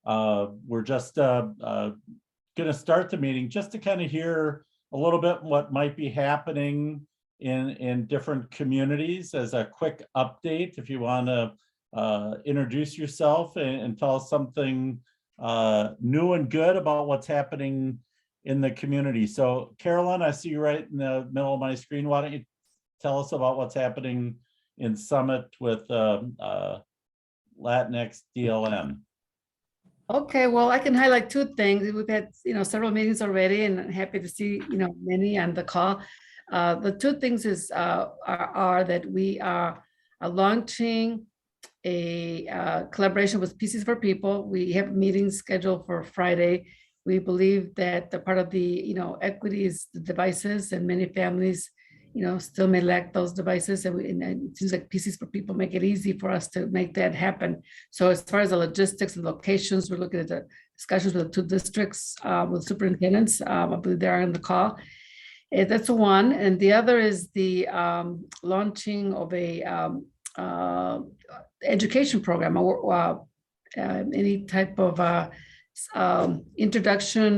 We're just going to start the meeting just to kind of hear a little bit what might be happening in different communities as a quick update. If you want to introduce yourself and tell us something new and good about what's happening in the community. So Carolyn, I see you right in the middle of my screen. Why don't you tell us about what's happening in Summit with Latinx DLM? Okay, well, I can highlight two things. We've had, several meetings already, and I'm happy to see, many on the call. The two things are that we are launching a collaboration with Pieces for People. We have meetings scheduled for Friday. We believe that the part of the, equity is the devices, and many families, still may lack those devices. And it seems like Pieces for People make it easy for us to make that happen. So as far as the logistics and locations, we're looking at the discussions with the two districts, with superintendents. I believe they're on the call. That's one. And the other is the launching of a education program, or any type of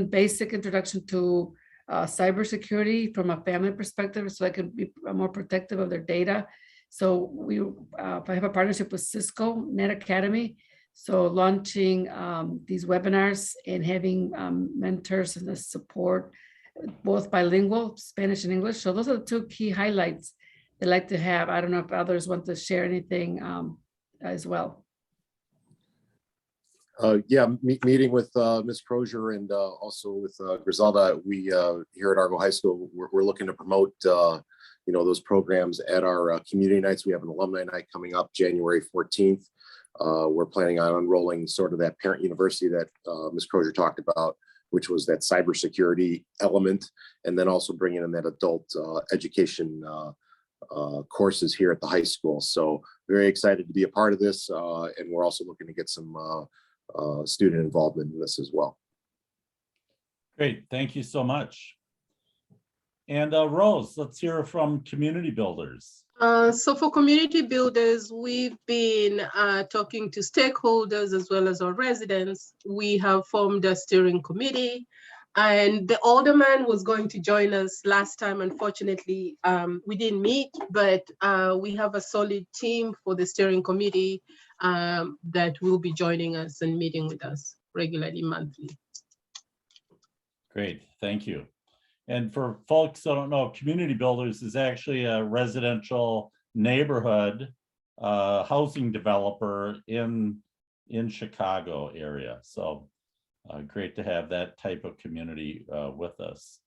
basic introduction to cybersecurity from a family perspective, so I can be more protective of their data. So we have a partnership with Cisco Net Academy. So launching these webinars and having mentors and the support, both bilingual, Spanish and English. So those are the two key highlights I'd like to have. I don't know if others want to share anything as well. Meeting with Ms. Crozier and also with Griselda. We here at Argo High School, we're looking to promote those programs at our community nights. We have an alumni night coming up January 14th. We're planning on unrolling sort of that parent university that Ms. Crozier talked about, which was that cybersecurity element, and then also bringing in that adult education courses here at the high school. So very excited to be a part of this, and we're also looking to get some student involvement in this as well. Great, thank you so much. And Rose, let's hear from community builders. So for community builders, we've been talking to stakeholders as well as our residents. We have formed a steering committee, and the alderman was going to join us last time. Unfortunately, we didn't meet, but we have a solid team for the steering committee that will be joining us and meeting with us regularly, monthly. Great, thank you. And for folks that don't know, Community Builders is actually a residential neighborhood housing developer in Chicago area. So great to have that type of community with us.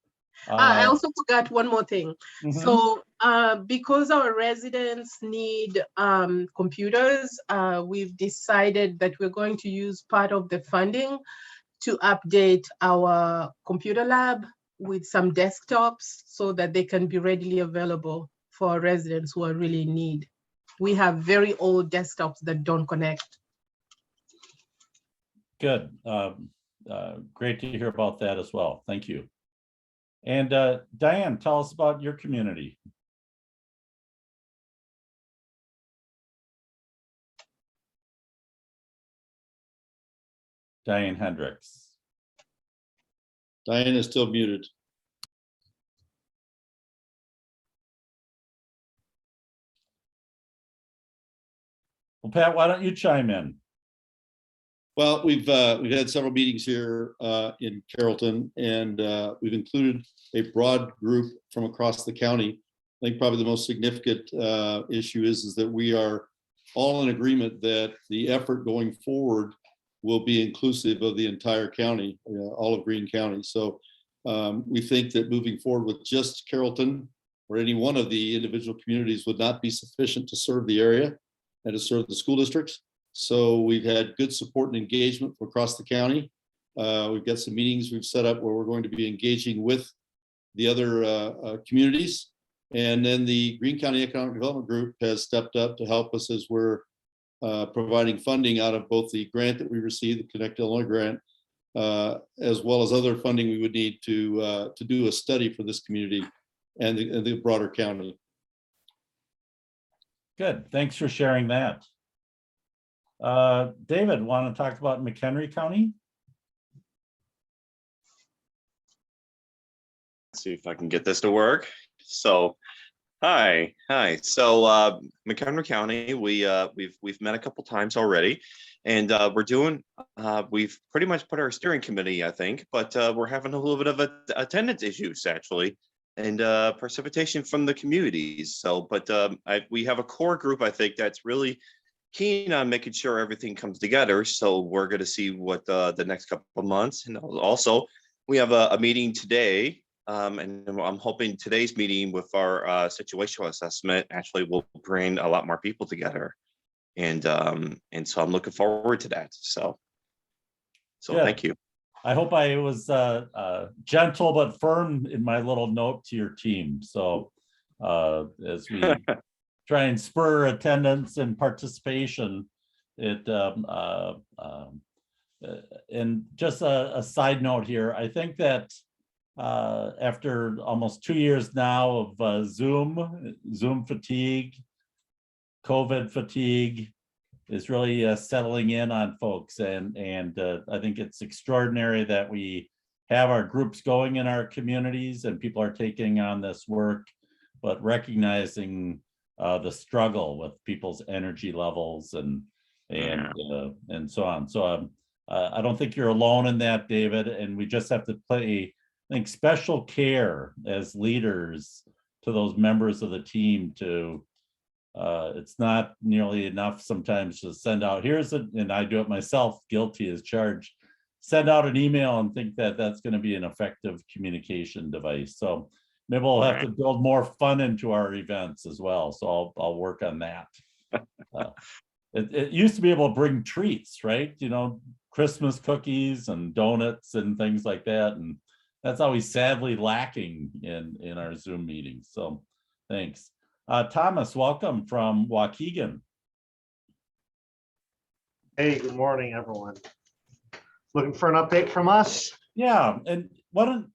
I also forgot one more thing. So because our residents need computers, we've decided that we're going to use part of the funding to update our computer lab with some desktops so that they can be readily available for residents who are really in need. We have very old desktops that don't connect. Good. Great to hear about that as well. Thank you. And Diane, tell us about your community. Diane Hendricks. Diane is still muted. Well, Pat, why don't you chime in? Well, we've had several meetings here in Carrollton, and we've included a broad group from across the county. I think probably the most significant issue is that we are all in agreement that the effort going forward will be inclusive of the entire county, all of Greene County. So we think that moving forward with just Carrollton or any one of the individual communities would not be sufficient to serve the area and to serve the school districts. So we've had good support and engagement from across the county. We've got some meetings we've set up where we're going to be engaging with the other communities. And then the Greene County Economic Development Group has stepped up to help us as we're providing funding out of both the grant that we received, the Connect Illinois grant, as well as other funding we would need to do a study for this community and the broader county. Good, thanks for sharing that. David, want to talk about McHenry County? See if I can get this to work. So, hi. So, Mchenry County, we've met a couple times already, and we've pretty much put our steering committee, I think, but we're having a little bit of attendance issues actually, and precipitation from the communities. So, but we have a core group, I think, that's really keen on making sure everything comes together. So we're going to see what the next couple of months, and also we have a meeting today. And I'm hoping today's meeting with our situational assessment actually will bring a lot more people together, and so I'm looking forward to that. So Good. Thank you. I hope I was gentle but firm in my little note to your team. So as we try and spur attendance and participation, and just a side note here, I think that after almost 2 years now of Zoom fatigue, COVID fatigue is really settling in on folks, and I think it's extraordinary that we have our groups going in our communities and people are taking on this work, but recognizing the struggle with people's energy levels and so on. So I don't think you're alone in that, David, and we just have to play, I think, special care as leaders to those members of the team to, it's not nearly enough sometimes to send out, and I do it myself, guilty as charged, send out an email and think that that's going to be an effective communication device. So maybe we'll have to build more fun into our events as well. So I'll work on that. It used to be able to bring treats, right? You know, Christmas cookies and donuts and things like that. And that's always sadly lacking in our Zoom meetings. So thanks. Thomas, welcome from Waukegan. Hey, good morning, everyone. Looking for an update from us? Yeah, and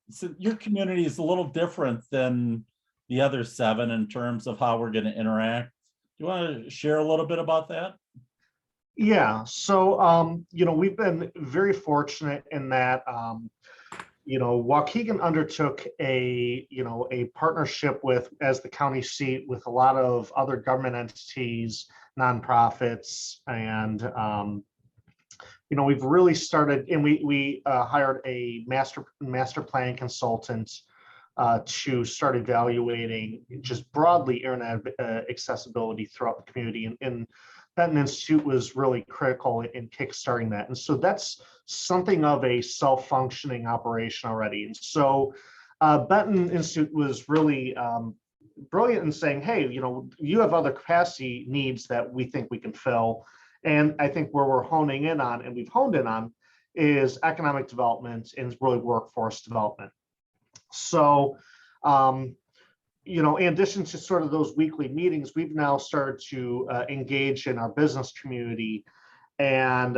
so your community is a little different than the other 7 in terms of how we're going to interact. Do you want to share a little bit about that? Yeah, so we've been very fortunate in that Waukegan undertook a partnership with, as the county seat, with a lot of other government entities, nonprofits, and we've really started, and we hired a master plan consultant to start evaluating just broadly internet accessibility throughout the community, and Benton Institute was really critical in kickstarting that. And so that's something of a self-functioning operation already. And so Benton Institute was really brilliant in saying, hey, you have other capacity needs that we think we can fill. And I think where we're honing in on, and we've honed in on, is economic development and really workforce development. So, in addition to sort of those weekly meetings, we've now started to engage in our business community, and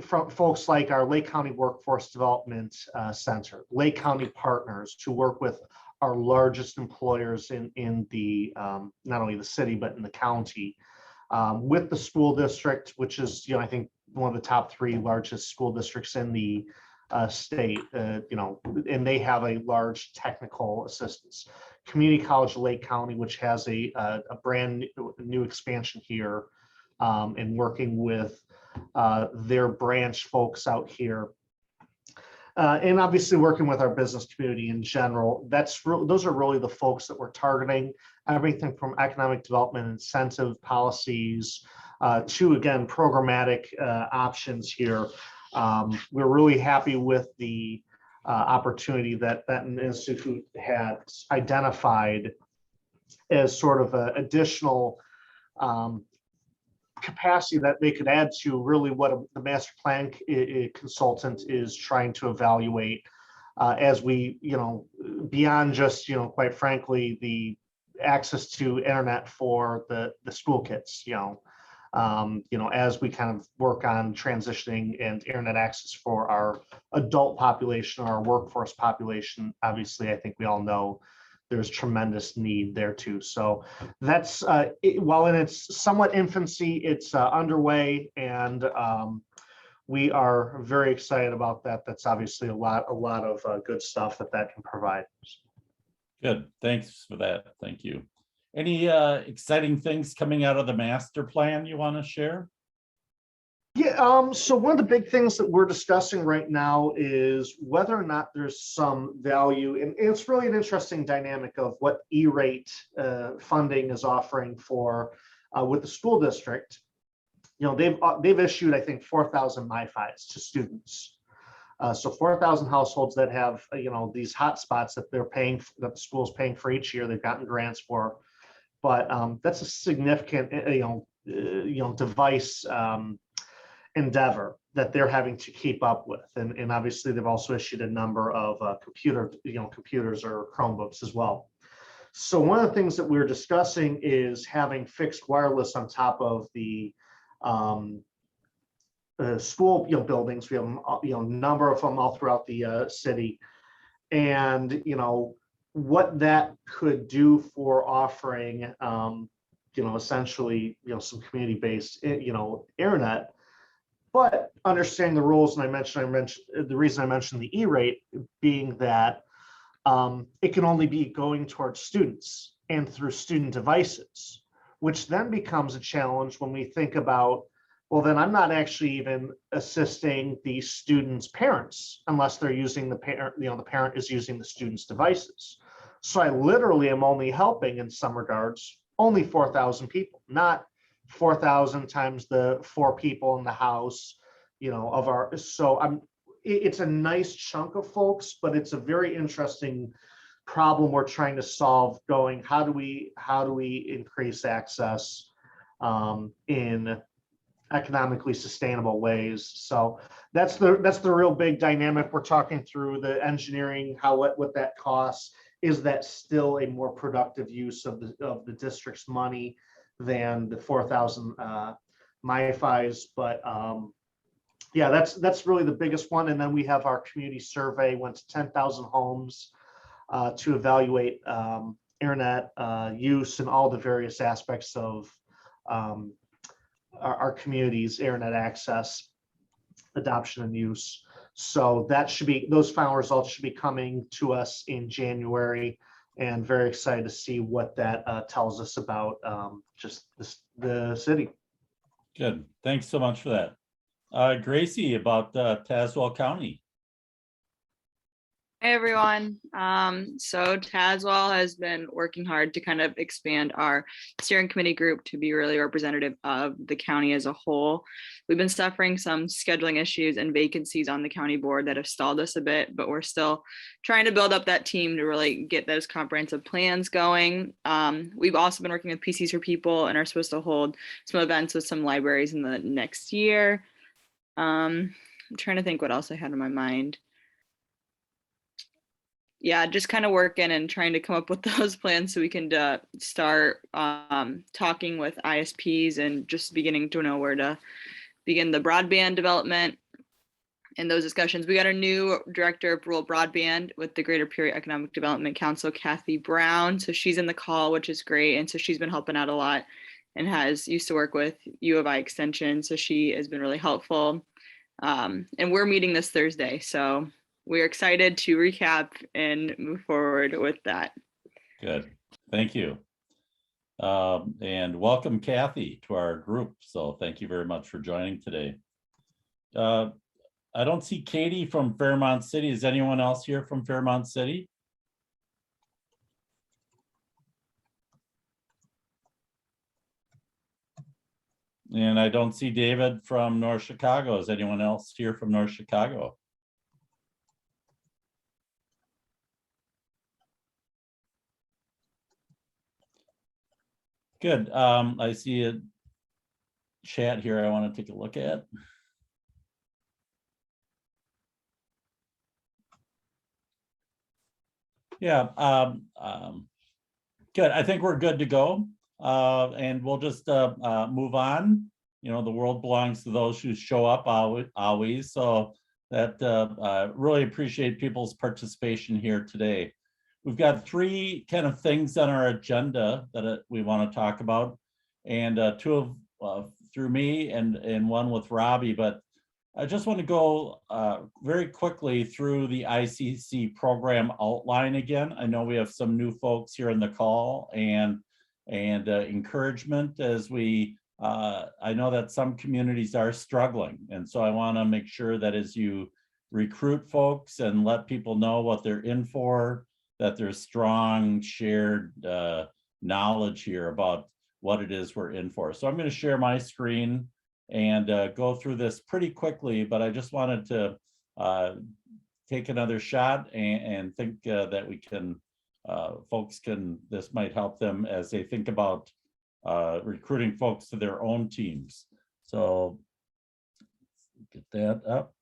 from folks like our Lake County Workforce Development Center, Lake County Partners, to work with our largest employers in the not only the city but in the county, with the school district, which is I think one of the top 3 largest school districts in the state, and they have a large technical assistance. Community College Lake County, which has a brand new expansion here, and working with their branch folks out here, and obviously working with our business community in general. Those are really the folks that we're targeting. Everything from economic development incentive policies to, again, programmatic options here. We're really happy with the opportunity that Benton Institute had identified as sort of an additional capacity that they could add to really what the master plan consultant is trying to evaluate, as we, beyond just, quite frankly, the access to internet for the school kids, as we kind of work on transitioning and internet access for our adult population, our workforce population. Obviously, I think we all know there's tremendous need there too. So that's while in its somewhat infancy, it's underway, and we are very excited about that. That's obviously a lot of good stuff that can provide. Good, thanks for that. Thank you. Any exciting things coming out of the master plan you want to share? Yeah, so one of the big things that we're discussing right now is whether or not there's some value, and it's really an interesting dynamic of what E-rate funding is offering for with the school district. You know, they've issued, I think, 4,000 MiFis to students. So 4,000 households that have, you know, these hotspots that they're paying, that the school's paying for each year, they've gotten grants for. But that's a significant, device endeavor that they're having to keep up with, and obviously they've also issued a number of computers or Chromebooks as well. So one of the things that we're discussing is having fixed wireless on top of the school buildings. We have a number of them all throughout the city, and what that could do for offering essentially some community-based internet. But understanding the rules, and I mentioned the reason I mentioned the E-rate being that it can only be going towards students and through student devices, which then becomes a challenge when we think about, well, then I'm not actually even assisting the students' parents unless they're using the parent, the parent is using the student's devices. So I literally am only helping in some regards only 4,000 people, not 4,000 times the 4 people in the house, of our, so it's a nice chunk of folks, but it's a very interesting problem we're trying to solve, going, how do we increase access in economically sustainable ways? So that's the real big dynamic we're talking through, the engineering, what that costs. Is that still a more productive use of the district's money than the 4,000 MiFis? But yeah, that's really the biggest one. And then we have our community survey, went to 10,000 homes to evaluate internet use and all the various aspects of our community's internet access, adoption, and use. So those final results should be coming to us in January, and very excited to see what that tells us about just the city. Good, thanks so much for that. Gracie, about Tazewell County. Hey everyone. So Tazewell has been working hard to kind of expand our steering committee group to be really representative of the county as a whole. We've been suffering some scheduling issues and vacancies on the county board that have stalled us a bit, but we're still trying to build up that team to really get those comprehensive plans going. We've also been working with PCs for People and are supposed to hold some events with some libraries in the next year. I'm trying to think what else I had in my mind. Yeah, just kind of working and trying to come up with those plans so we can start talking with ISPs and just beginning to know where to begin the broadband development and those discussions. We got a new director of rural broadband with the Greater Peoria Economic Development Council, Kathy Brown. So she's in the call, which is great. And so she's been helping out a lot and used to work with U of I Extension. So she has been really helpful. And we're meeting this Thursday. So we're excited to recap and move forward with that. Good, thank you. And welcome Kathy to our group. So thank you very much for joining today. I don't see Katie from Fairmont City. Is anyone else here from Fairmont City? And I don't see David from North Chicago. Is anyone else here from North Chicago? Good. I see a chat here I want to take a look at. Yeah, good. I think we're good to go. And we'll just move on. The world belongs to those who show up always. So that really appreciate people's participation here today. we've got three kind of things on our agenda that we want to talk about, and two of through me and one with Robbie. But I just want to go very quickly through the ICC program outline again. I know we have some new folks here in the call, and encouragement as we. I know that some communities are struggling, and so I want to make sure that as you recruit folks and let people know what they're in for, that there's strong shared knowledge here about what it is we're in for. So I'm going to share my screen and go through this pretty quickly, but I just wanted to take another shot and think that we can, folks can, this might help them as they think about recruiting folks to their own teams. So get that up.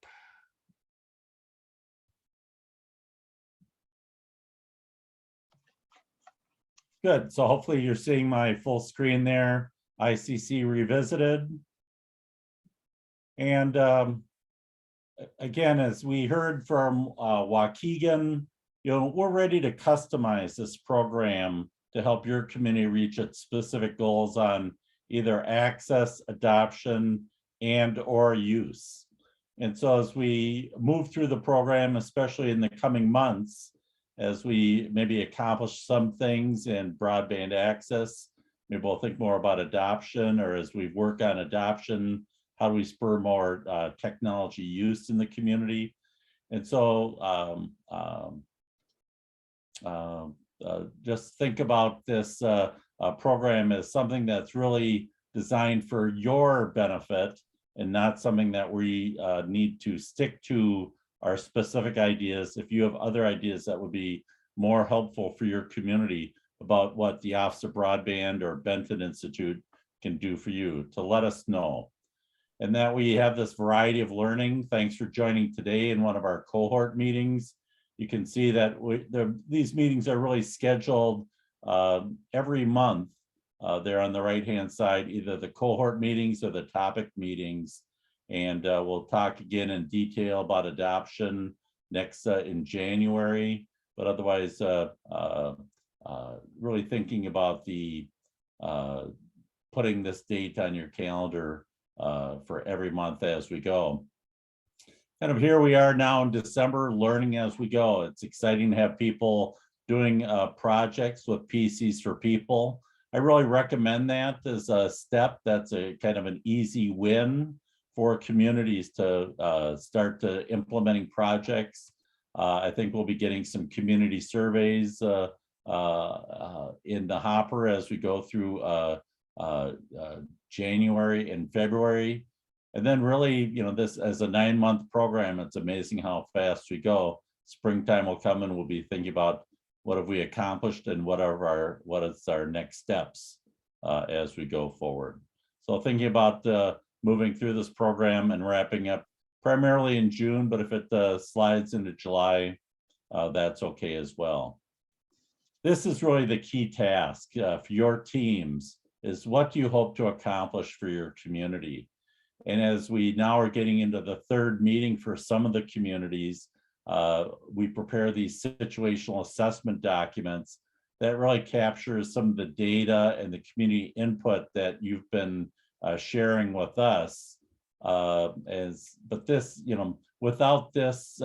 Good. So hopefully you're seeing my full screen there. ICC Revisited. And again, as we heard from Waukegan, we're ready to customize this program to help your community reach its specific goals on either access, adoption, and or use. And so as we move through the program, especially in the coming months, as we maybe accomplish some things in broadband access, maybe we'll think more about adoption, or as we work on adoption, how do we spur more technology use in the community? And so just think about this program as something that's really designed for your benefit and not something that we need to stick to our specific ideas. If you have other ideas that would be more helpful for your community about what the Office of Broadband or Benton Institute can do for you, to let us know. And that we have this variety of learning. Thanks for joining today in one of our cohort meetings. You can see that these meetings are really scheduled every month. They're on the right-hand side, either the cohort meetings or the topic meetings. And we'll talk again in detail about adoption next in January. But otherwise, really thinking about the putting this date on your calendar for every month as we go. Kind of here we are now in December, learning as we go. It's exciting to have people doing projects with PCs for People. I really recommend that as a step. That's a kind of an easy win for communities to start to implementing projects. I think we'll be getting some community surveys in the hopper as we go through January and February. And then really, this as a 9-month program, it's amazing how fast we go. Springtime will come and we'll be thinking about what have we accomplished and what is our next steps as we go forward. So thinking about moving through this program and wrapping up primarily in June, but if it slides into July, that's okay as well. This is really the key task for your teams, is what do you hope to accomplish for your community? And as we now are getting into the third meeting for some of the communities, we prepare these situational assessment documents that really captures some of the data and the community input that you've been sharing with us. But this, without this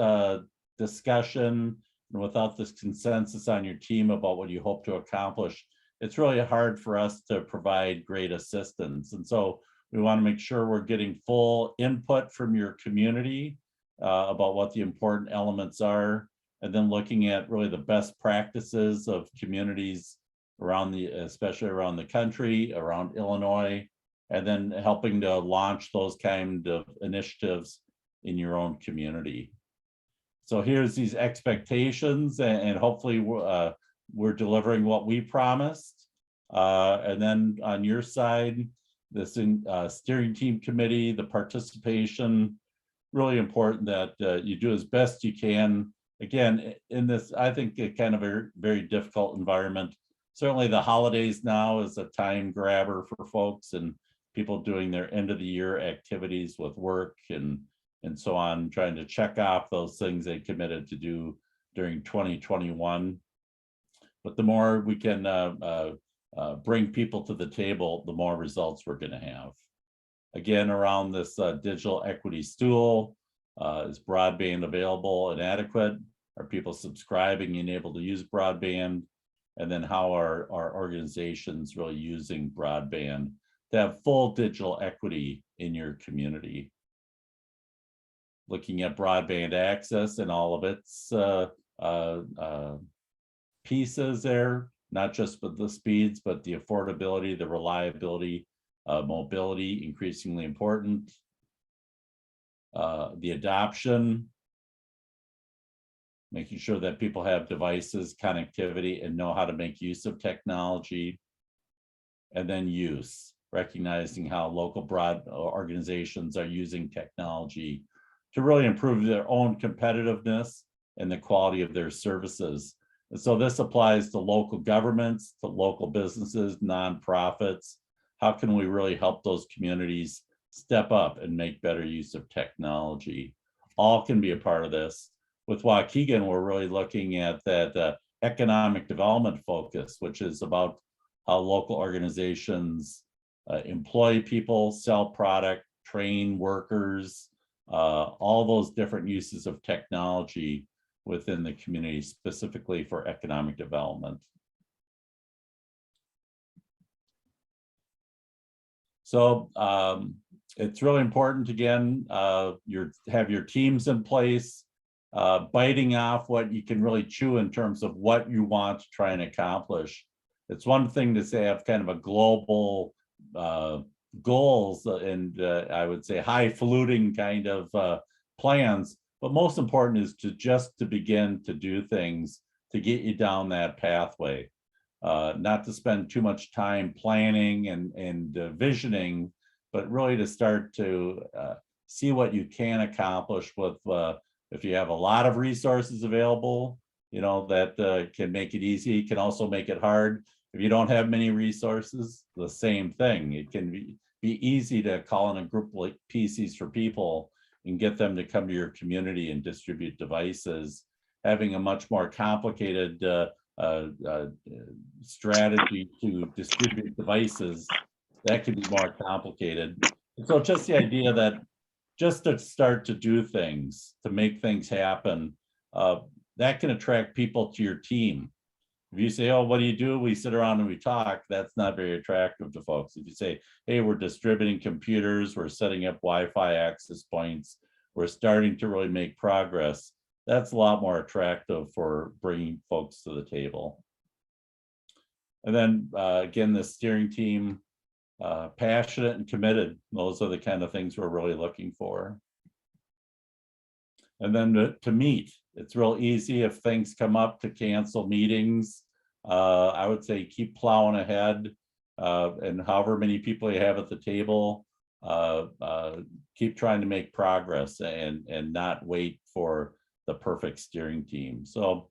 discussion and without this consensus on your team about what you hope to accomplish, it's really hard for us to provide great assistance. And so we want to make sure we're getting full input from your community about what the important elements are, and then looking at really the best practices of communities around especially around the country, around Illinois, and then helping to launch those kind of initiatives in your own community. So here's these expectations, and hopefully we're delivering what we promised. And then on your side, this steering team committee, the participation, really important that you do as best you can. Again, in this, I think, a kind of a very difficult environment. Certainly the holidays now is a time grabber for folks and people doing their end of the year activities with work and so on, trying to check off those things they committed to do during 2021. but the more we can bring people to the table, the more results we're going to have. Again, around this digital equity stool, is broadband available and adequate? Are people subscribing and able to use broadband? And then how are organizations really using broadband to have full digital equity in your community? Looking at broadband access and all of its pieces there, not just with the speeds, but the affordability, the reliability, mobility, increasingly important. The adoption, making sure that people have devices, connectivity, and know how to make use of technology. And then use, recognizing how local broad organizations are using technology to really improve their own competitiveness and the quality of their services. And so this applies to local governments, to local businesses, nonprofits. How can we really help those communities step up and make better use of technology? All can be a part of this. With Waukegan, we're really looking at that economic development focus, which is about how local organizations employ people, sell product, train workers, all those different uses of technology within the community, specifically for economic development. So it's really important, again, have your teams in place, biting off what you can really chew in terms of what you want to try and accomplish. It's one thing to say have kind of a global goals and I would say highfalutin kind of plans, but most important is to begin to do things to get you down that pathway. Not to spend too much time planning and visioning, but really to start to see what you can accomplish with, if you have a lot of resources available, you know, that can make it easy, can also make it hard. If you don't have many resources, the same thing. It can be easy to call in a group like PCs for People and get them to come to your community and distribute devices. Having a much more complicated strategy to distribute devices, that could be more complicated. And so just the idea that just to start to do things, to make things happen, that can attract people to your team. If you say, oh, what do? We sit around and we talk, that's not very attractive to folks. If you say, hey, we're distributing computers, we're setting up Wi-Fi access points, we're starting to really make progress, that's a lot more attractive for bringing folks to the table. And then again, the steering team, passionate and committed. Those are the kind of things we're really looking for. And then to meet, it's real easy if things come up to cancel meetings. I would say keep plowing ahead, and however many people you have at the table, keep trying to make progress and not wait for the perfect steering team. So,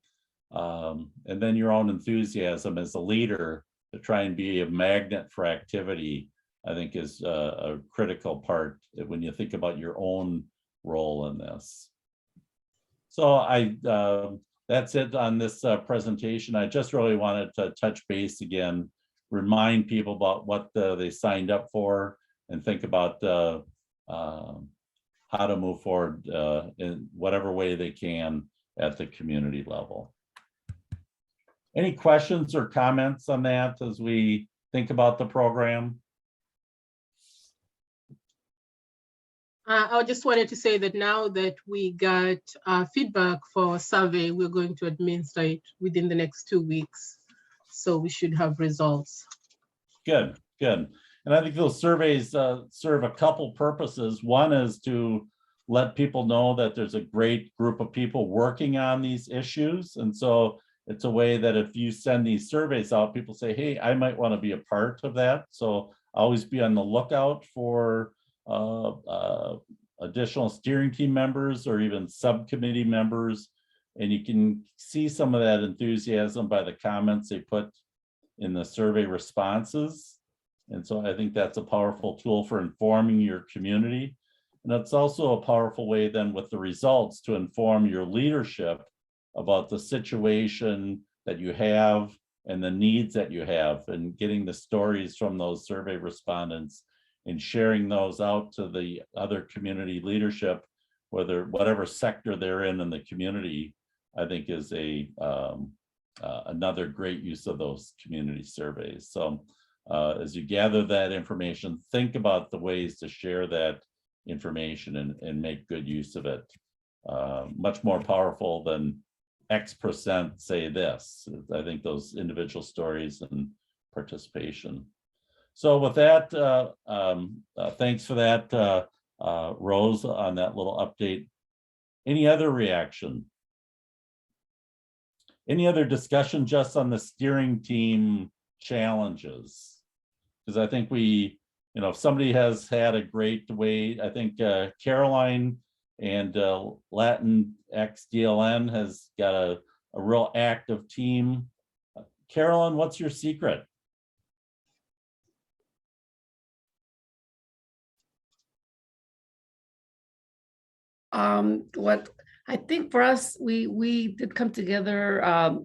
and then your own enthusiasm as a leader to try and be a magnet for activity, I think is a critical part when you think about your own role in this. So that's it on this presentation. I just really wanted to touch base again, remind people about what they signed up for, and think about how to move forward in whatever way they can at the community level. Any questions or comments on that as we think about the program? I just wanted to say that now that we got feedback for our survey, we're going to administer it within the next 2 weeks. So we should have results. Good, good. And I think those surveys serve a couple purposes. One is to let people know that there's a great group of people working on these issues. And so it's a way that if you send these surveys out, people say, hey, I might want to be a part of that. So always be on the lookout for additional steering team members or even subcommittee members. And you can see some of that enthusiasm by the comments they put in the survey responses. And so I think that's a powerful tool for informing your community. And it's also a powerful way then with the results to inform your leadership about the situation that you have and the needs that you have, and getting the stories from those survey respondents and sharing those out to the other community leadership, whatever sector they're in the community, I think is another great use of those community surveys. So as you gather that information, think about the ways to share that information and make good use of it. Much more powerful than X% say this. I think those individual stories and participation. So with that, thanks for that, Rose, on that little update. Any other reaction? Any other discussion just on the steering team challenges? Because I think if somebody has had a great way, I think Caroline and Latin X DLN has got a real active team. Carolyn, what's your secret? What I think for us, we did come together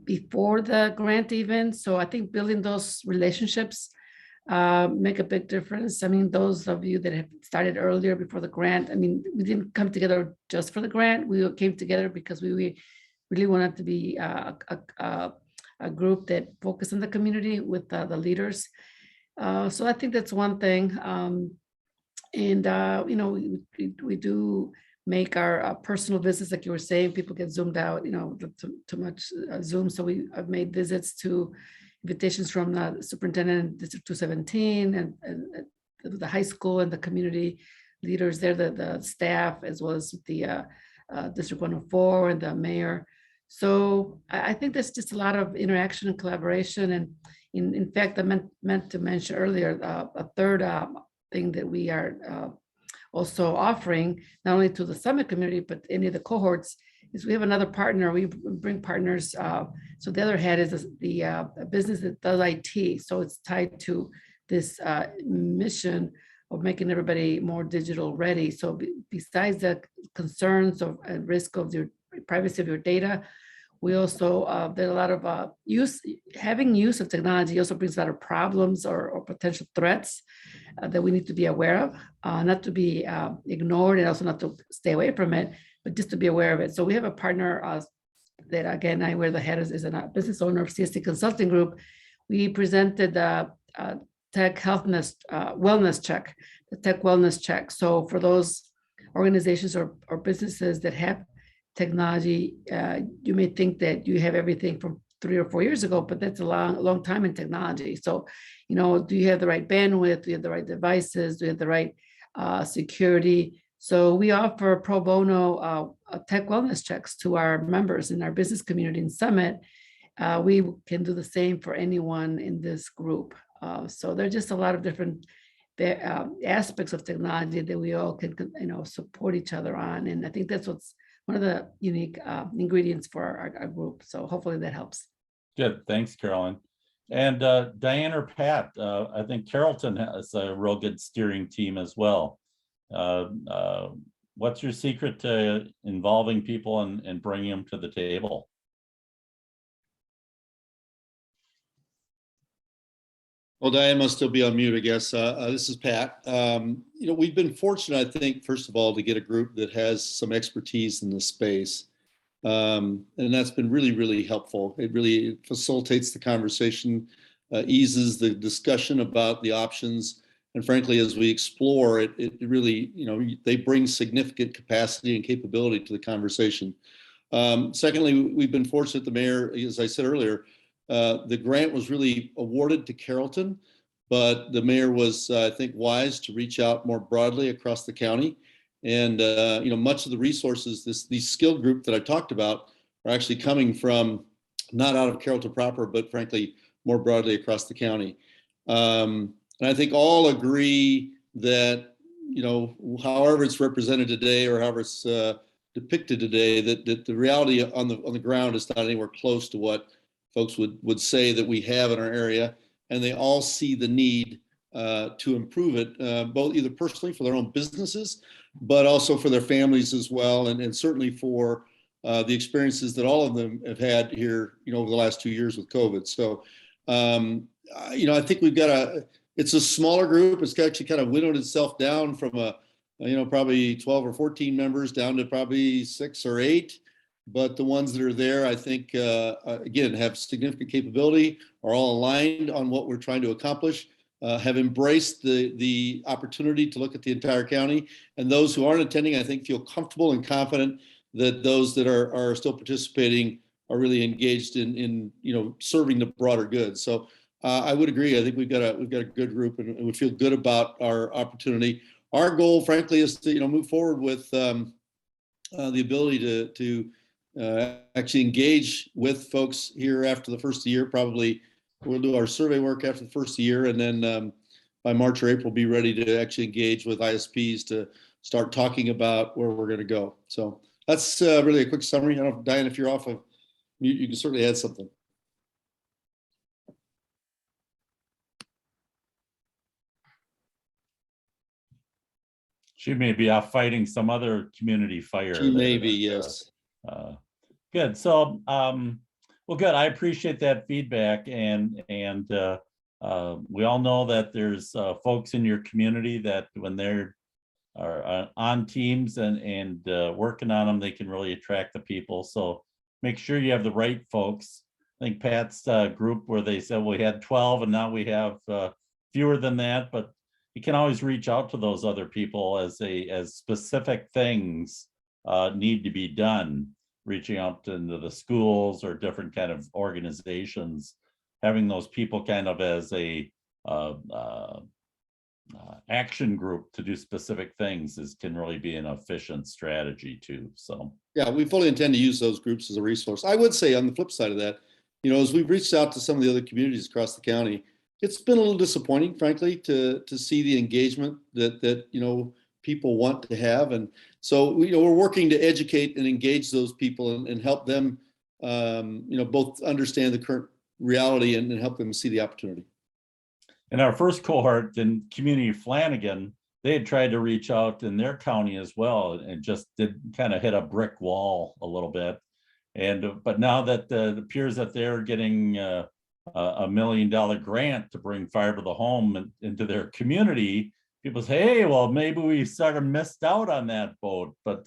before the grant even. So I think building those relationships make a big difference. I mean, those of you that have started earlier before the grant, I mean, we didn't come together just for the grant. We came together because we really wanted to be a group that focused on the community with the leaders. So I think that's one thing. We do make our personal visits, like you were saying, people get zoomed out, too much Zoom. So I've made visits to invitations from the superintendent, District 217, and the high school and the community leaders there, the staff, as well as the District 104 and the mayor. So I think there's just a lot of interaction and collaboration. And in fact, I meant to mention earlier, a third thing that we are also offering, not only to the summit community, but any of the cohorts, is we have another partner. We bring partners. So the other head is the business that does IT. So it's tied to this mission of making everybody more digital ready. So besides the concerns of risk of your privacy of your data, we also, there's a lot of having use of technology also brings a lot of problems or potential threats that we need to be aware of, not to be ignored, and also not to stay away from it, but just to be aware of it. So we have a partner that, again, I wear the head is a business owner of CST Consulting Group. We presented the Tech Wellness Check, the Tech Wellness Check. So for those organizations or businesses that have technology, you may think that you have everything from 3 or 4 years ago, but that's a long time in technology. So, do you have the right bandwidth? Do you have the right devices? Do you have the right security? So we offer pro bono tech wellness checks to our members in our business community in Summit. We can do the same for anyone in this group. So there's just a lot of different aspects of technology that we all can, support each other on. And I think that's what's one of the unique ingredients for our group. So hopefully that helps. Good, thanks, Carolyn. And Diane or Pat, I think Carrollton has a real good steering team as well. What's your secret to involving people and bringing them to the table? Well, Diane must still be on mute, I guess. This is Pat. We've been fortunate, I think, first of all, to get a group that has some expertise in this space. And that's been really, really helpful. It really facilitates the conversation, eases the discussion about the options. And frankly, as we explore it, it really, they bring significant capacity and capability to the conversation. Secondly, we've been fortunate, the mayor, as I said earlier, the grant was really awarded to Carrollton, but the mayor was, I think, wise to reach out more broadly across the county. And, much of the resources, these skill group that I talked about are actually coming from not out of Carrollton proper, but frankly, more broadly across the county. And I think all agree that, however it's represented today or however it's depicted today, that the reality on the ground is not anywhere close to what folks would say that we have in our area. And they all see the need to improve it, both either personally for their own businesses, but also for their families as well. And certainly for the experiences that all of them have had here, over the last 2 years with COVID. So, I think we've got it's a smaller group. It's actually kind of winnowed itself down from probably 12 or 14 members down to probably 6 or 8. But the ones that are there, I think, again, have significant capability, are all aligned on what we're trying to accomplish, have embraced the opportunity to look at the entire county. And those who aren't attending, I think, feel comfortable and confident that those that are still participating are really engaged in serving the broader good. So I would agree. I think we've got a good group, and we feel good about our opportunity. Our goal, frankly, is to move forward with the ability to actually engage with folks here after the first year. Probably we'll do our survey work after the first year, and then by March or April, be ready to actually engage with ISPs to start talking about where we're going to go. So that's really a quick summary. I don't know, Diane, if you're off of mute, you can certainly add something. She may be off fighting some other community fire. She may be, yes. Good. So, well, good. I appreciate that feedback, and we all know that there's folks in your community that when they're on teams and working on them, they can really attract the people. So make sure you have the right folks. I think Pat's group where they said we had 12 and now we have fewer than that, but you can always reach out to those other people as specific things need to be done, reaching out into the schools or different kind of organizations, having those people kind of as a action group to do specific things can really be an efficient strategy too. So yeah, we fully intend to use those groups as a resource. I would say on the flip side of that, as we've reached out to some of the other communities across the county, it's been a little disappointing, frankly, to see the engagement that people want to have. And so we're working to educate and engage those people and help them both understand the current reality and help them see the opportunity. In our first cohort in Community Flanagan, they had tried to reach out in their county as well and just did kind of hit a brick wall a little bit. But now that it appears that they're getting a $1 million grant to bring fiber to the home into their community, people say, hey, well, maybe we sort of missed out on that boat. But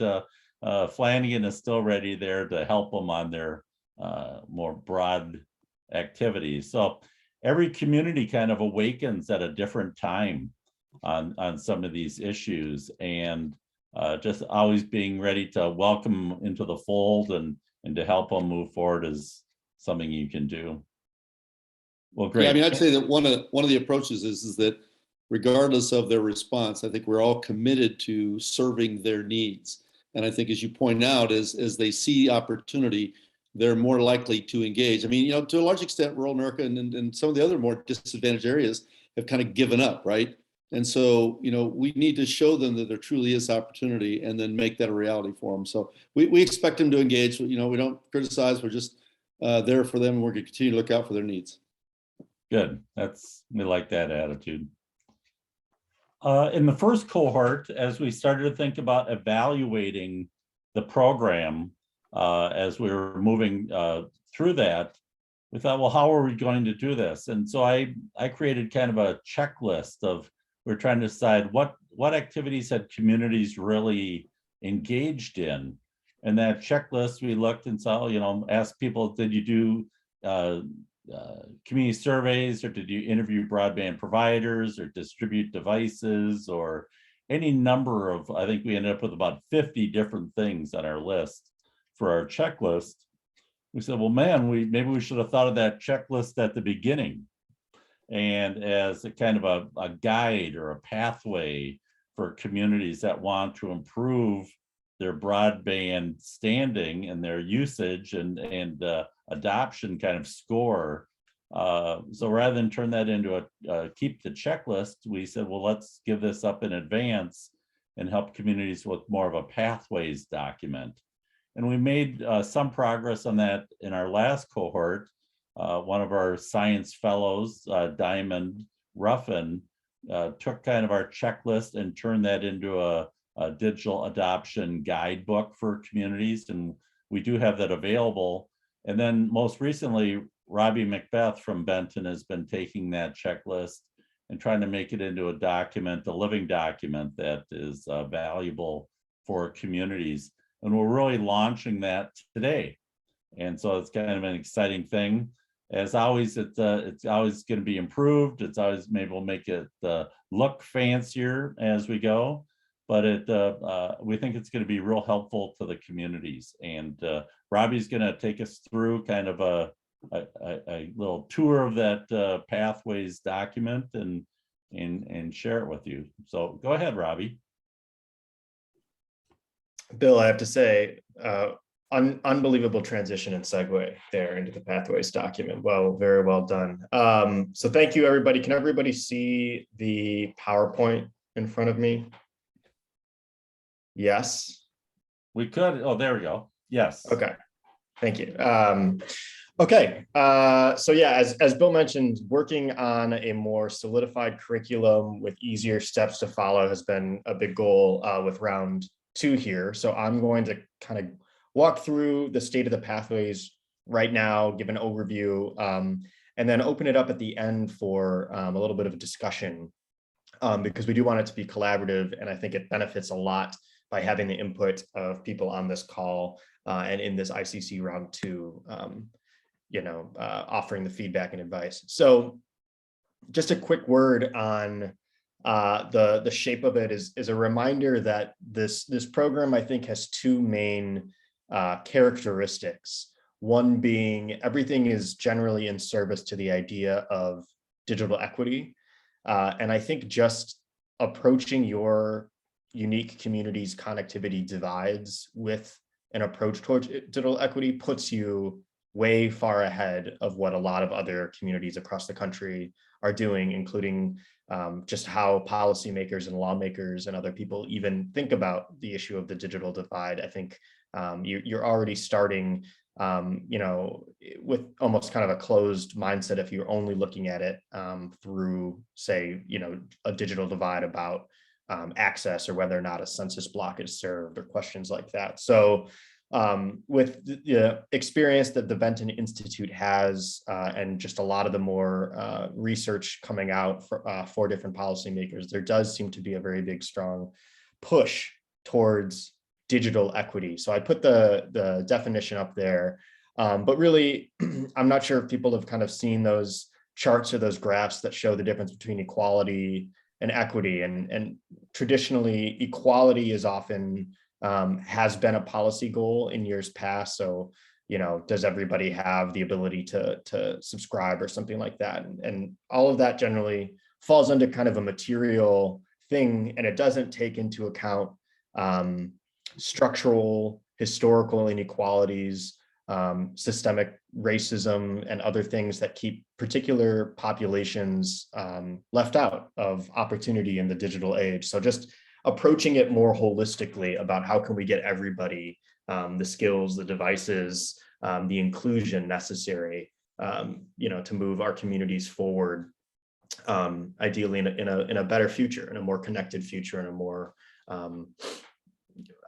Flanagan is still ready there to help them on their more broad activities. So every community kind of awakens at a different time on some of these issues, and just always being ready to welcome them into the fold and to help them move forward is something you can do. Well, great. Yeah, I mean, I'd say that one of the approaches is that regardless of their response, I think we're all committed to serving their needs. And I think, as you point out, as they see opportunity, they're more likely to engage. I mean, to a large extent, rural America and some of the other more disadvantaged areas have kind of given up, right? And so, we need to show them that there truly is opportunity and then make that a reality for them. So we expect them to engage. We don't criticize. We're just there for them, and we're going to continue to look out for their needs. Good. We like that attitude. In the first cohort, as we started to think about evaluating the program, as we were moving through that, we thought, well, how are we going to do this? And so I created kind of a checklist of, we're trying to decide what activities had communities really engaged in. And that checklist, we looked and saw, asked people, did you do community surveys, or did you interview broadband providers, or distribute devices, or any number of, I think we ended up with about 50 different things on our list for our checklist. We said, well, man, maybe we should have thought of that checklist at the beginning, and as a kind of a guide or a pathway for communities that want to improve their broadband standing and their usage and adoption kind of score. So rather than turn that into keep the checklist, we said, well, let's give this up in advance and help communities with more of a pathways document. And we made some progress on that in our last cohort. One of our science fellows, Diamond Ruffin, took kind of our checklist and turned that into a digital adoption guidebook for communities. And we do have that available. And then most recently, Robbie Macbeth from Benton has been taking that checklist and trying to make it into a document, a living document that is valuable for communities. And we're really launching that today. And so it's kind of an exciting thing. As always, it's always going to be improved. It's always, maybe we'll make it look fancier as we go, but we think it's going to be real helpful to the communities. And Robbie's going to take us through kind of a little tour of that pathways document and share it with you. So go ahead, Robbie. Bill, I have to say, unbelievable transition and segue there into the pathways document. Well, very well done. So thank you, everybody. Can everybody see the PowerPoint in front of me? Yes. We could, oh, there we go. Yes. Okay, thank you. Okay, so yeah, as Bill mentioned, working on a more solidified curriculum with easier steps to follow has been a big goal with round 2 here. So I'm going to kind of walk through the state of the pathways right now, give an overview, and then open it up at the end for a little bit of a discussion because we do want it to be collaborative, and I think it benefits a lot by having the input of people on this call and in this ICC round 2, offering the feedback and advice. So just a quick word on the shape of it is a reminder that this program, I think, has 2 main characteristics. One being everything is generally in service to the idea of digital equity. And I think just approaching your unique community's connectivity divides with an approach towards digital equity puts you way far ahead of what a lot of other communities across the country are doing, including just how policymakers and lawmakers and other people even think about the issue of the digital divide. I think you're already starting, with almost kind of a closed mindset if you're only looking at it through, say, a digital divide about access or whether or not a census block is served or questions like that. So with the experience that the Benton Institute has and just a lot of the more research coming out for different policymakers, there does seem to be a very big, strong push towards digital equity. So I put the definition up there, but really, I'm not sure if people have kind of seen those charts or those graphs that show the difference between equality and equity. And traditionally, equality is often has been a policy goal in years past. So, does everybody have the ability to subscribe or something like that? And all of that generally falls under kind of a material thing, and it doesn't take into account structural, historical inequalities, systemic racism, and other things that keep particular populations left out of opportunity in the digital age. So just approaching it more holistically about how can we get everybody the skills, the devices, the inclusion necessary, to move our communities forward, ideally in a better future, in a more connected future, in a more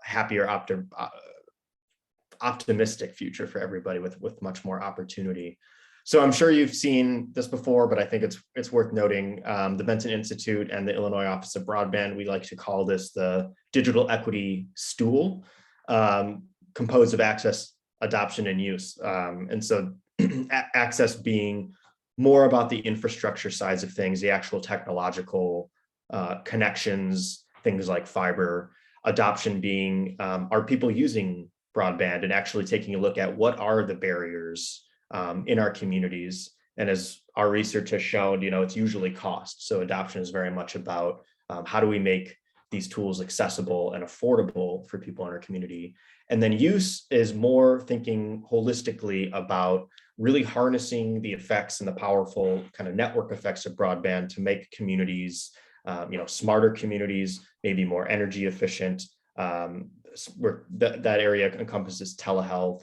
happier, optimistic future for everybody with much more opportunity. So I'm sure you've seen this before, but I think it's worth noting the Benton Institute and the Illinois Office of Broadband, we like to call this the Digital Equity Stool, composed of access, adoption, and use. And so access being more about the infrastructure sides of things, the actual technological connections, things like fiber. Adoption being, are people using broadband and actually taking a look at what are the barriers in our communities. And as our research has shown, it's usually cost. So adoption is very much about how do we make these tools accessible and affordable for people in our community. And then use is more thinking holistically about really harnessing the effects and the powerful kind of network effects of broadband to make communities, smarter communities, maybe more energy efficient. Where that area encompasses telehealth,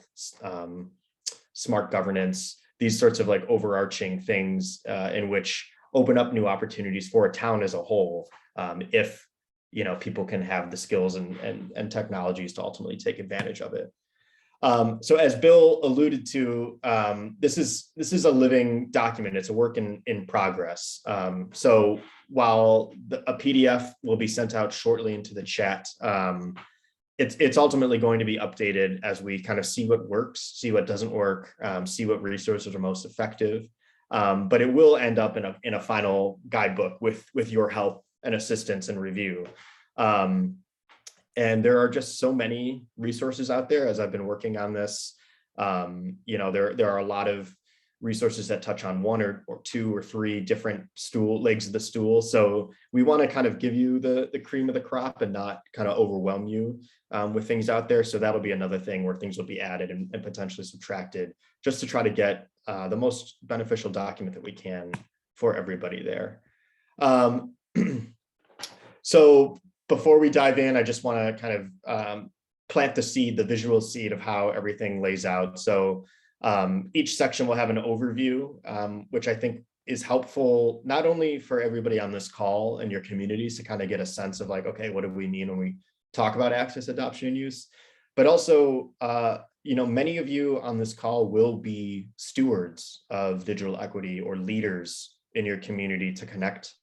smart governance, these sorts of like overarching things in which open up new opportunities for a town as a whole, if people can have the skills and technologies to ultimately take advantage of it. So as Bill alluded to, this is a living document. It's a work in progress. So while a PDF will be sent out shortly into the chat, it's ultimately going to be updated as we kind of see what works, see what doesn't work, see what resources are most effective. But it will end up in a final guidebook with your help and assistance and review. And there are just so many resources out there as I've been working on this. There are a lot of resources that touch on one or two or three different legs of the stool. So we want to kind of give you the cream of the crop and not kind of overwhelm you with things out there. So that'll be another thing where things will be added and potentially subtracted just to try to get the most beneficial document that we can for everybody there. So before we dive in, I just want to kind of plant the visual seed of how everything lays out. So each section will have an overview, which I think is helpful not only for everybody on this call and your communities to kind of get a sense of like, okay, what do we mean when we talk about access, adoption, and use, but also, many of you on this call will be stewards of digital equity or leaders in your community to connect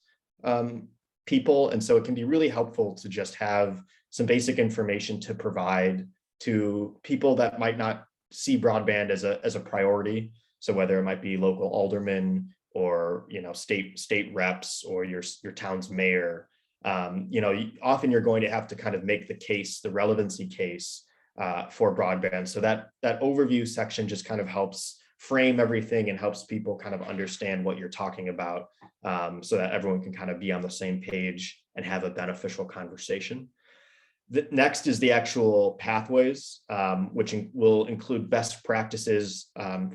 people. And so it can be really helpful to just have some basic information to provide to people that might not see broadband as a priority. So whether it might be local aldermen or state reps or your town's mayor, often you're going to have to kind of make the relevancy case for broadband. So that overview section just kind of helps frame everything and helps people kind of understand what you're talking about, so that everyone can kind of be on the same page and have a beneficial conversation. The next is the actual pathways, which will include best practices,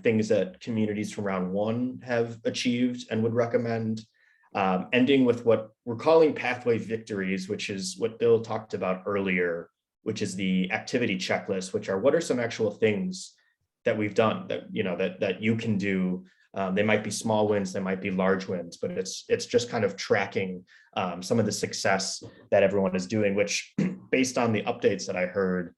things that communities from round one have achieved and would recommend, ending with what we're calling pathway victories, which is what Bill talked about earlier, which is the activity checklist, which are what are some actual things that we've done that you can do. They might be small wins, they might be large wins, but it's just kind of tracking some of the success that everyone is doing, which based on the updates that I heard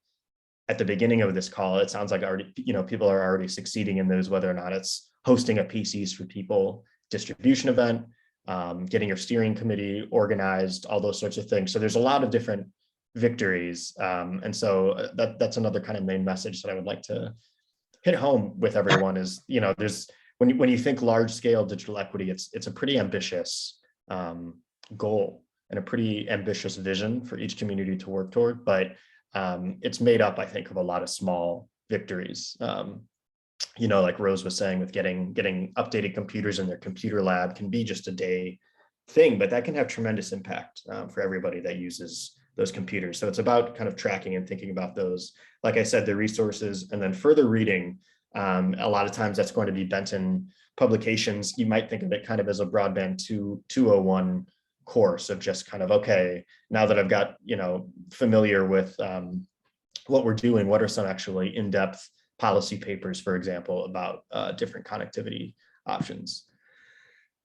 at the beginning of this call, it sounds like already, people are already succeeding in those, whether or not it's hosting a PCs for People distribution event, getting your steering committee organized, all those sorts of things. So there's a lot of different victories. And so that's another kind of main message that I would like to hit home with everyone is, there's, when you think large scale digital equity, it's a pretty ambitious goal and a pretty ambitious vision for each community to work toward, but it's made up, I think, of a lot of small victories. Like Rose was saying, with getting updated computers in their computer lab can be just a day thing, but that can have tremendous impact for everybody that uses those computers. So it's about kind of tracking and thinking about those, like I said, the resources, and then further reading. A lot of times that's going to be Benton publications. You might think of it kind of as a broadband 201 course of just kind of, okay, now that I've got, familiar with what we're doing, what are some actually in-depth policy papers, for example, about different connectivity options.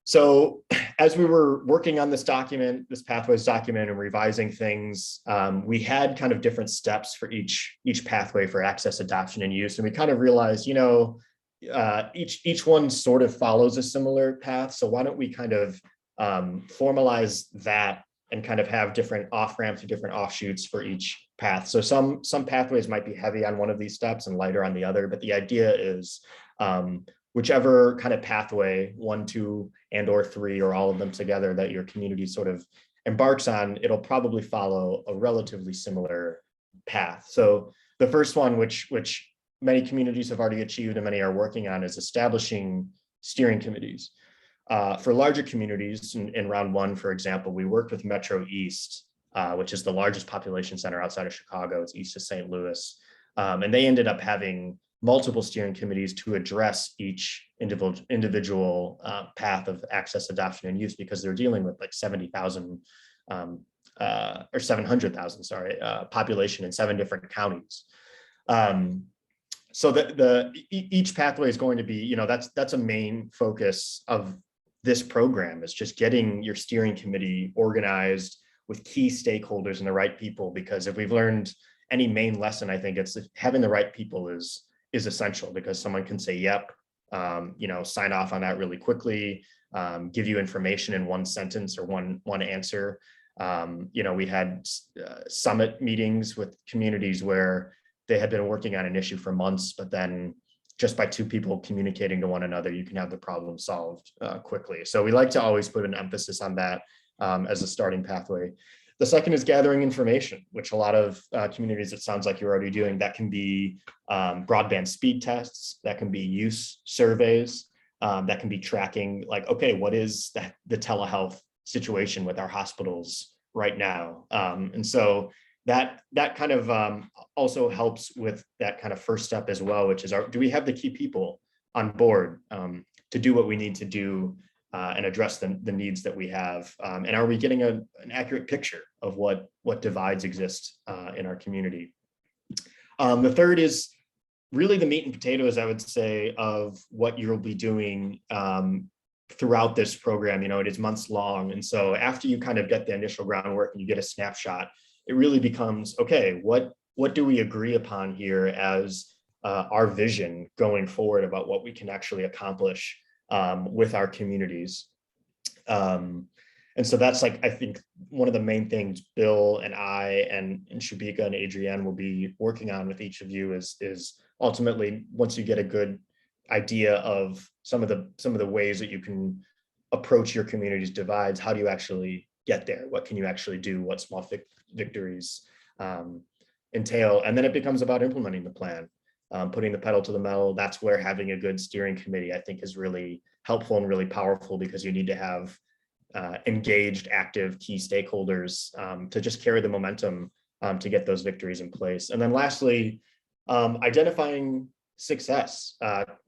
So as we were working on this document, this pathways document, and revising things, we had kind of different steps for each pathway for access, adoption, and use. And we kind of realized, each one sort of follows a similar path. So why don't we kind of formalize that and kind of have different off-ramps or different offshoots for each path. So some pathways might be heavy on one of these steps and lighter on the other, but the idea is whichever kind of pathway, 1, 2, and or 3, or all of them together that your community sort of embarks on, it'll probably follow a relatively similar path. So the first one, which many communities have already achieved and many are working on, is establishing steering committees. For larger communities, in round one, for example, we worked with Metro East, which is the largest population center outside of Chicago. It's east of St. Louis. And they ended up having multiple steering committees to address each individual path of access, adoption, and use, because they're dealing with like 70,000 or 700,000, population in 7 different counties. So each pathway is going to be, that's a main focus of this program, is just getting your steering committee organized with key stakeholders and the right people. Because if we've learned any main lesson, I think it's having the right people is essential, because someone can say, yep, sign off on that really quickly, give you information in one sentence or one answer. We had summit meetings with communities where they had been working on an issue for months, but then just by two people communicating to one another, you can have the problem solved quickly. So we like to always put an emphasis on that as a starting pathway. The second is gathering information, which a lot of communities, it sounds like you're already doing. That can be broadband speed tests, that can be use surveys, that can be tracking, like, okay, what is the telehealth situation with our hospitals right now? And so that kind of also helps with that kind of first step as well, which is, do we have the key people on board to do what we need to do and address the needs that we have? And are we getting an accurate picture of what divides exist in our community? The third is really the meat and potatoes, I would say, of what you'll be doing throughout this program. It is months long. And so after you kind of get the initial groundwork and you get a snapshot, it really becomes, okay, what do we agree upon here as our vision going forward about what we can actually accomplish with our communities? And so that's, like, I think one of the main things Bill and I and Shabika and Adrienne will be working on with each of you is ultimately, once you get a good idea of some of the ways that you can approach your community's divides, how do you actually get there? What can you actually do? What small victories entail? And then it becomes about implementing the plan, putting the pedal to the metal. That's where having a good steering committee, I think, is really helpful and really powerful, because you need to have engaged, active key stakeholders to just carry the momentum to get those victories in place. And then lastly, identifying success.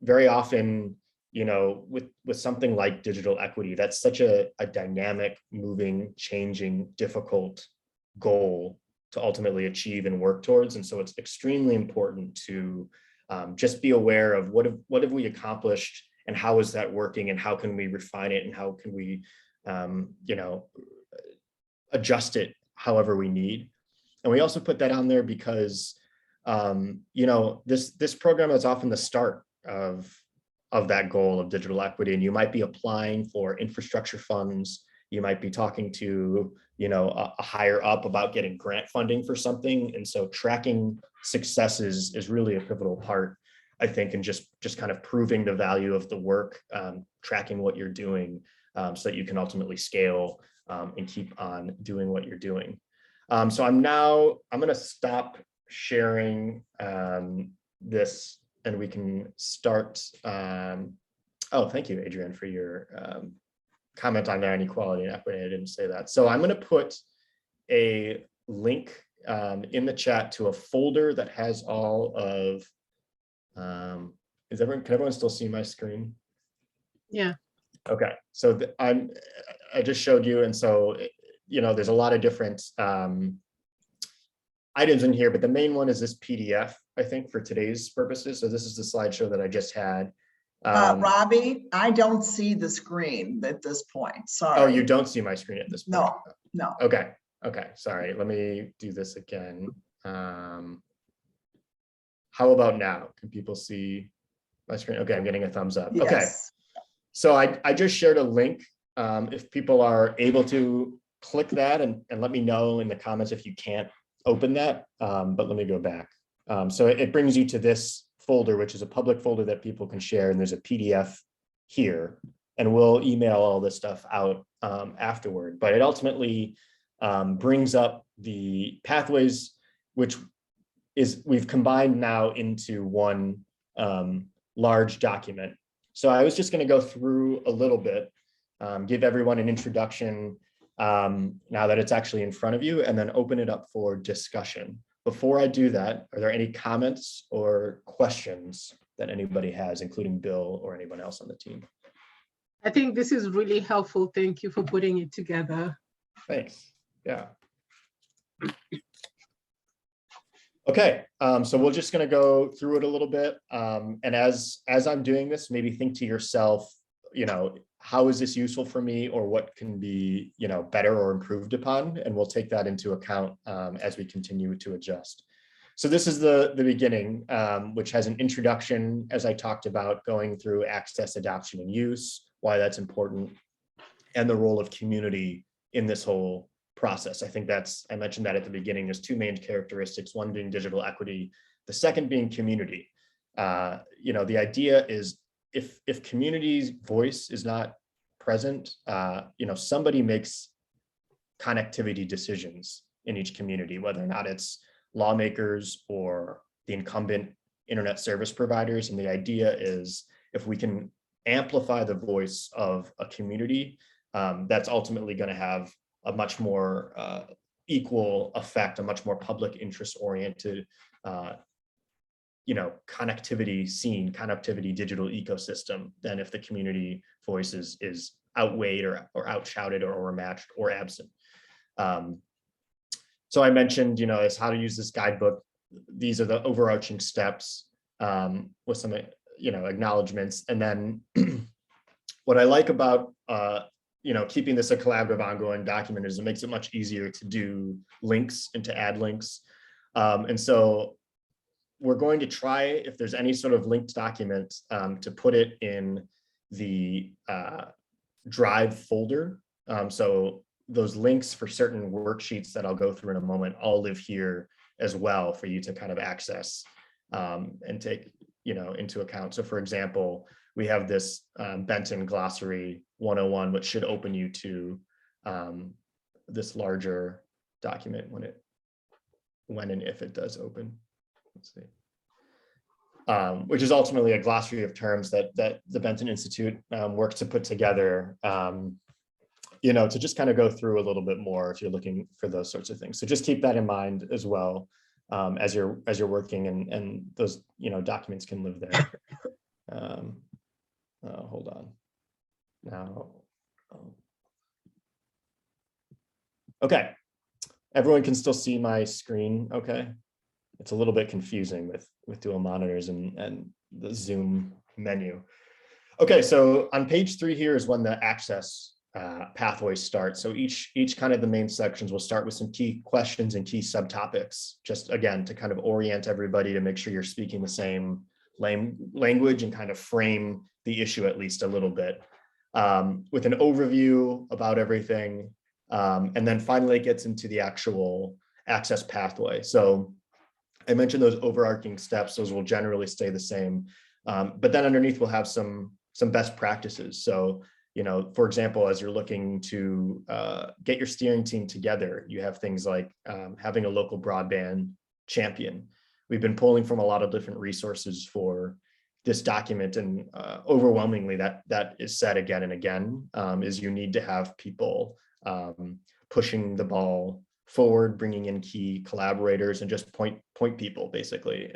Very often, with something like digital equity, that's such a dynamic, moving, changing, difficult goal to ultimately achieve and work towards. And so it's extremely important to just be aware of what have we accomplished, and how is that working, and how can we refine it, and how can we adjust it however we need. And we also put that on there because this program is often the start of that goal of digital equity, and you might be applying for infrastructure funds. You might be talking to a higher up about getting grant funding for something. And so tracking successes is really a pivotal part, I think, and just kind of proving the value of the work, tracking what you're doing, so that you can ultimately scale and keep on doing what you're doing. So I'm going to stop sharing this, and we can start. Oh, thank you, Adrienne, for your comment on inequality and equity. I didn't say that. So I'm going to put a link in the chat to a folder that has all of, can everyone still see my screen? Yeah. Okay, so I just showed you, and so there's a lot of different items in here, but the main one is this PDF, I think, for today's purposes. So this is the slideshow that I just had. Robbie, I don't see the screen at this point. Sorry. Oh, you don't see my screen at this point? No. Okay, sorry. Let me do this again. How about now? Can people see my screen? Okay, I'm getting a thumbs up. Yes. Okay. So I just shared a link. If people are able to click that and let me know in the comments if you can't open that, but let me go back. So it brings you to this folder, which is a public folder that people can share, and there's a PDF here, and we'll email all this stuff out afterward. But it ultimately brings up the pathways, which we've combined now into one large document. So I was just going to go through a little bit, give everyone an introduction now that it's actually in front of you, and then open it up for discussion. Before I do that, are there any comments or questions that anybody has, including Bill or anyone else on the team? I think this is really helpful. Thank you for putting it together. Thanks. Yeah. Okay, so we're just going to go through it a little bit. And as I'm doing this, maybe think to yourself, how is this useful for me, or what can be, better or improved upon? And we'll take that into account as we continue to adjust. So this is the beginning, which has an introduction, as I talked about, going through access, adoption, and use, why that's important, and the role of community in this whole process. I think I mentioned that at the beginning. There's two main characteristics, one being digital equity, the second being community. The idea is if community's voice is not present, somebody makes connectivity decisions in each community, whether or not it's lawmakers or the incumbent internet service providers. And the idea is if we can amplify the voice of a community, that's ultimately going to have a much more equal effect, a much more public interest oriented connectivity digital ecosystem than if the community voice is outweighed or outshouted or overmatched or absent. So I mentioned, is how to use this guidebook. These are the overarching steps with some, acknowledgements. And then what I like about, keeping this a collaborative ongoing document is it makes it much easier to do links and to add links. And so we're going to try, if there's any sort of linked document, to put it in the Drive folder. So those links for certain worksheets that I'll go through in a moment all live here as well for you to kind of access and take into account. So for example, we have this Benton Glossary 101, which should open you to this larger document when and if it does open. Let's see. Which is ultimately a glossary of terms that the Benton Institute works to put together, to just kind of go through a little bit more if you're looking for those sorts of things. So just keep that in mind as well as you're working, and those documents can live there. Hold on. Now, okay. Everyone can still see my screen, okay? It's a little bit confusing with dual monitors and the Zoom menu. Okay, so on page 3 here is when the access pathways start. So each kind of the main sections will start with some key questions and key subtopics, just again, to kind of orient everybody to make sure you're speaking the same language and kind of frame the issue at least a little bit with an overview about everything. And then finally it gets into the actual access pathway. So I mentioned those overarching steps, those will generally stay the same. But then underneath we'll have some best practices. So, for example, as you're looking to get your steering team together, you have things like having a local broadband champion. We've been pulling from a lot of different resources for this document, and overwhelmingly that is said again and again, is you need to have people pushing the ball forward, bringing in key collaborators, and just point people basically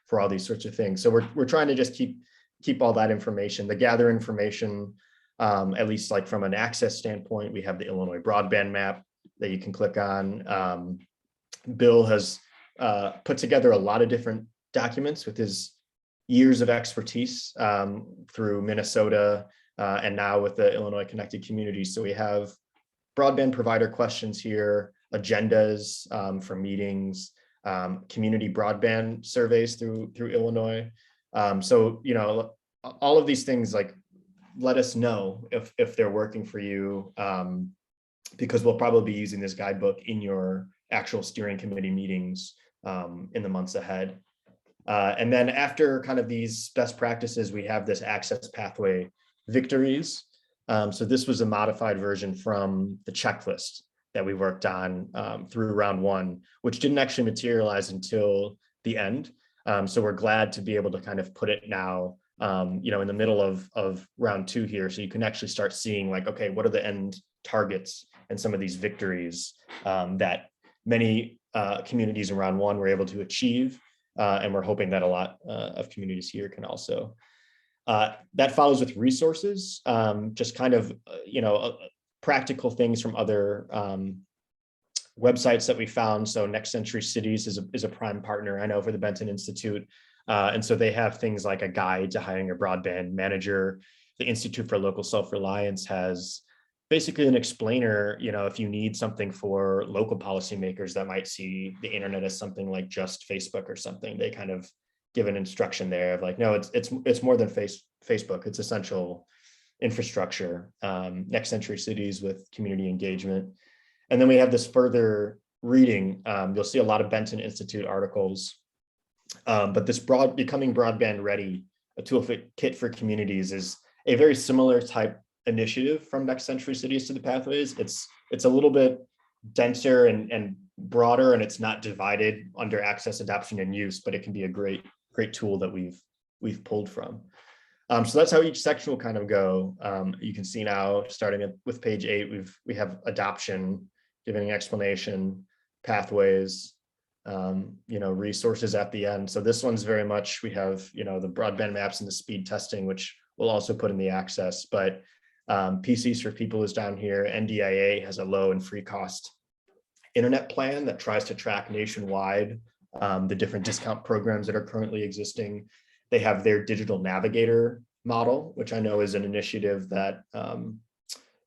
for all these sorts of things. So we're trying to just keep all that information, the gather information, at least like from an access standpoint. We have the Illinois broadband map that you can click on. Bill has put together a lot of different documents with his years of expertise through Minnesota and now with the Illinois Connected Communities. So we have broadband provider questions here, agendas for meetings, community broadband surveys through Illinois. So, all of these things, like, let us know if they're working for you, because we'll probably be using this guidebook in your actual steering committee meetings in the months ahead. And then after kind of these best practices, we have this access pathway victories. So this was a modified version from the checklist that we worked on through round 1, which didn't actually materialize until the end. So we're glad to be able to kind of put it now, in the middle of round 2 here. So you can actually start seeing like, okay, what are the end targets and some of these victories that many communities in round 1 were able to achieve. And we're hoping that a lot of communities here can also. That follows with resources, just kind of, practical things from other websites that we found. So Next Century Cities is a prime partner, I know, for the Benton Institute. And so they have things like a guide to hiring a broadband manager. The Institute for Local Self-Reliance has basically an explainer, if you need something for local policymakers that might see the internet as something like just Facebook or something, they kind of give an instruction there of like, no, it's more than Facebook. It's essential infrastructure, next century cities with community engagement. And then we have this further reading. You'll see a lot of Benton Institute articles, but this becoming broadband ready, a toolkit for communities, is a very similar type initiative from Next Century Cities to the Pathways. It's a little bit denser and broader, and it's not divided under access, adoption, and use, but it can be a great tool that we've pulled from. So that's how each section will kind of go. You can see now, starting with page 8, we have adoption, giving an explanation, pathways, resources at the end. So this one's very much, we have, the broadband maps and the speed testing, which we'll also put in the access, but PCs for People is down here. NDIA has a low and free cost internet plan that tries to track nationwide the different discount programs that are currently existing. They have their digital navigator model, which I know is an initiative that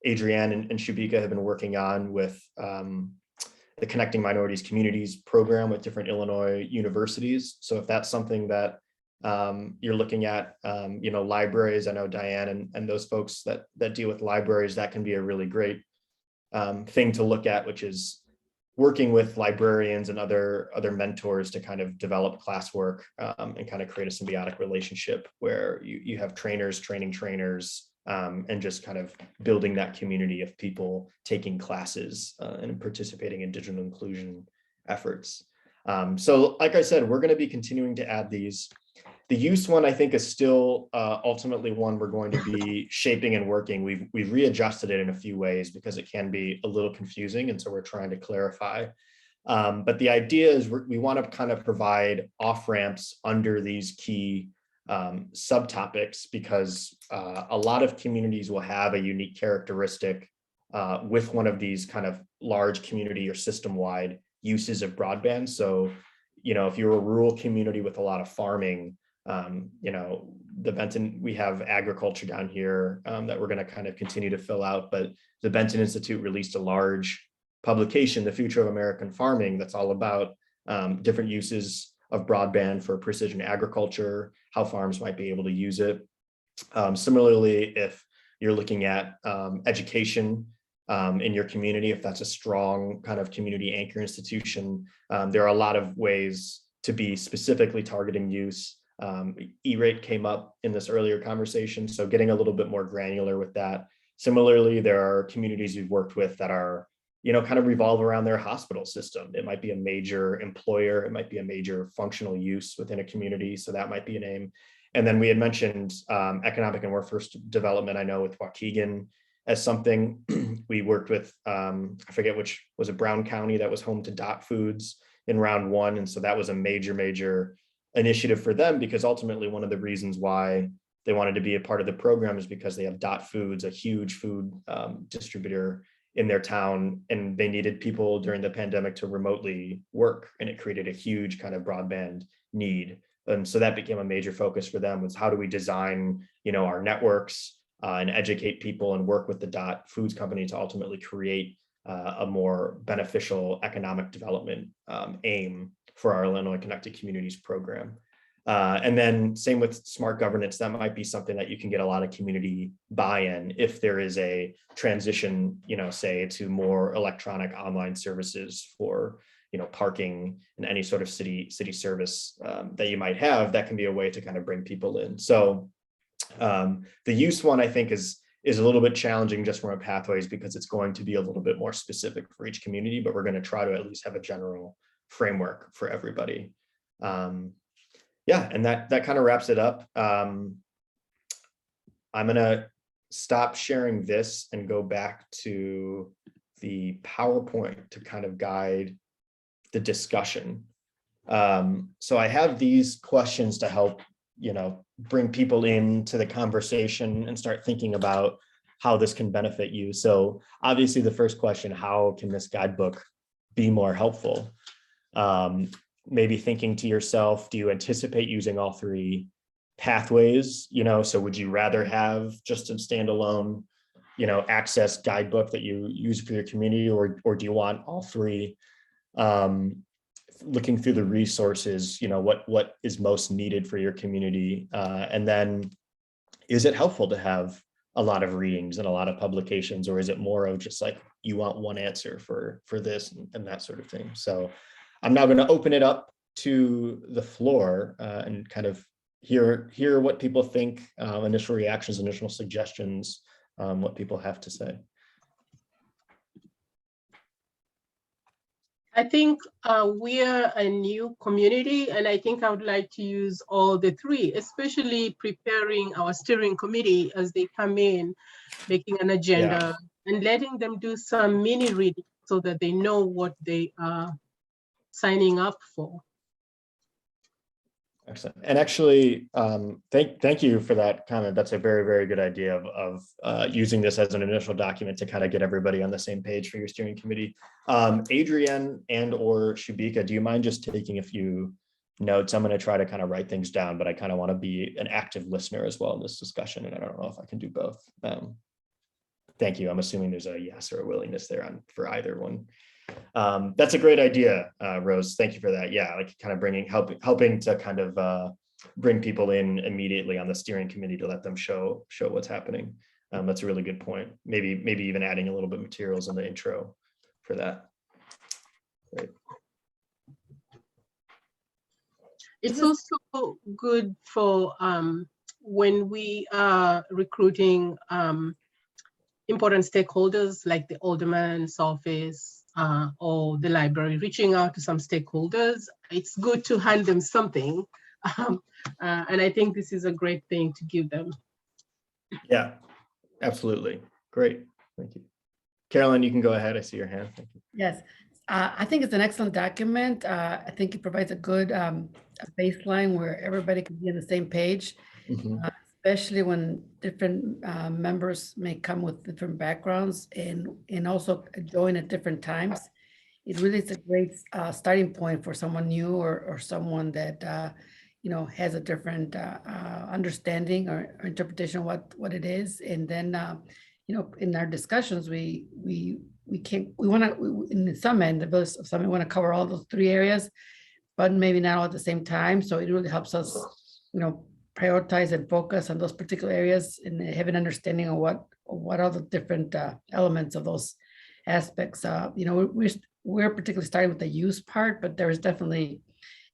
Adrienne and Shubika have been working on with the Connecting Minorities Communities program with different Illinois universities. So if that's something that you're looking at, libraries, I know Diane and those folks that deal with libraries, that can be a really great thing to look at, which is working with librarians and other mentors to kind of develop classwork and kind of create a symbiotic relationship where you have trainers training trainers, and just kind of building that community of people taking classes and participating in digital inclusion efforts. So like I said, we're going to be continuing to add these. The use one, I think, is still ultimately one we're going to be shaping and working. We've readjusted it in a few ways because it can be a little confusing, and so we're trying to clarify. But the idea is we want to kind of provide off-ramps under these key subtopics, because a lot of communities will have a unique characteristic with one of these kind of large community or system-wide uses of broadband. So, if you're a rural community with a lot of farming, the Benton, we have agriculture down here that we're going to kind of continue to fill out, but the Benton Institute released a large publication, The Future of American Farming, that's all about different uses of broadband for precision agriculture, how farms might be able to use it. Similarly, if you're looking at education in your community, if that's a strong kind of community anchor institution, there are a lot of ways to be specifically targeting use. E-rate came up in this earlier conversation, so getting a little bit more granular with that. Similarly, there are communities we've worked with that are, kind of revolve around their hospital system. It might be a major employer, it might be a major functional use within a community, so that might be a name. And then we had mentioned economic and workforce development, I know with Waukegan as something. We worked with, I forget which, was it Brown County that was home to Dot Foods in round 1, and so that was a major initiative for them, because ultimately one of the reasons why they wanted to be a part of the program is because they have Dot Foods, a huge food distributor in their town, and they needed people during the pandemic to remotely work, and it created a huge kind of broadband need. And so that became a major focus for them, was how do we design, our networks and educate people and work with the Dot Foods company to ultimately create a more beneficial economic development aim for our Illinois Connected Communities program. And then same with smart governance, that might be something that you can get a lot of community buy-in if there is a transition, say to more electronic online services for, parking and any sort of city service that you might have. That can be a way to kind of bring people in. So the use one, I think, is a little bit challenging just from a pathways, because it's going to be a little bit more specific for each community, but we're going to try to at least have a general framework for everybody. Yeah, and that kind of wraps it up. I'm gonna stop sharing this and go back to the PowerPoint to kind of guide the discussion. So I have these questions to help, bring people into the conversation and start thinking about how this can benefit you. So obviously the first question, how can this guidebook be more helpful? Maybe thinking to yourself, do you anticipate using all 3 pathways? So would you rather have just a standalone, access guidebook that you use for your community, or do you want all three? Looking through the resources, what is most needed for your community, and then is it helpful to have a lot of readings and a lot of publications, or is it more of just like you want one answer for this and that sort of thing? So I'm now going to open it up to the floor and kind of hear what people think, initial reactions, initial suggestions, what people have to say. I think we're a new community, and I think I would like to use all the three, especially preparing our steering committee as they come in, making an agenda, and letting them do some mini reading so that they know what they are signing up for. Excellent. And actually, thank you for that comment. That's a very, very good idea of using this as an initial document to kind of get everybody on the same page for your steering committee. Adrienne and or Shubika, do you mind just taking a few notes? I'm going to try to kind of write things down, but I kind of want to be an active listener as well in this discussion, and I don't know if I can do both. Thank you. I'm assuming there's a yes or a willingness there for either one. That's a great idea, Rose. Thank you for that. Yeah, like kind of helping to kind of bring people in immediately on the steering committee to let them show what's happening. That's a really good point. Maybe even adding a little bit of materials in the intro for that. Great. It's also good for when we are recruiting important stakeholders like the alderman's office, or the library, reaching out to some stakeholders. It's good to hand them something. And I think this is a great thing to give them. Yeah, absolutely. Great. Thank you. Carolyn, you can go ahead. I see your hand. Thank you. Yes, I think it's an excellent document. I think it provides a good baseline where everybody can be on the same page. Mm-hmm. Especially when different members may come with different backgrounds and also join at different times. It really is a great starting point for someone new or someone that has a different understanding or interpretation of what it is. And then in our discussions, we want to, in some end, the Village of Summit want to cover all those three areas, but maybe not all at the same time. So it really helps us, prioritize and focus on those particular areas and have an understanding of what are the different elements of those aspects. We're particularly starting with the use part, but there is definitely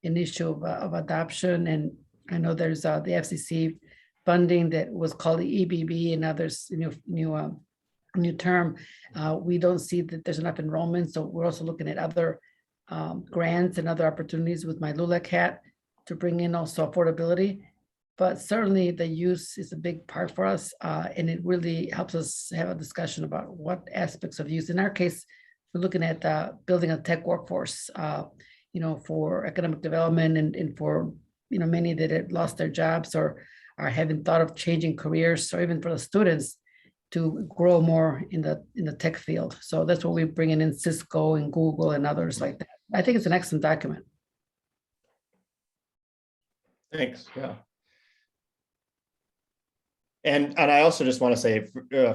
an issue of adoption. And I know there's the FCC funding that was called the EBB, and now there's new term. We don't see that there's enough enrollment, so we're also looking at other grants and other opportunities with my LULAC hat to bring in also affordability. But certainly the use is a big part for us, and it really helps us have a discussion about what aspects of use. In our case, we're looking at building a tech workforce, for economic development and for many that have lost their jobs or are having thought of changing careers, or even for the students to grow more in the tech field. So that's what we're bringing in Cisco and Google and others like that. I think it's an excellent document. Thanks. Yeah. And I also just want to say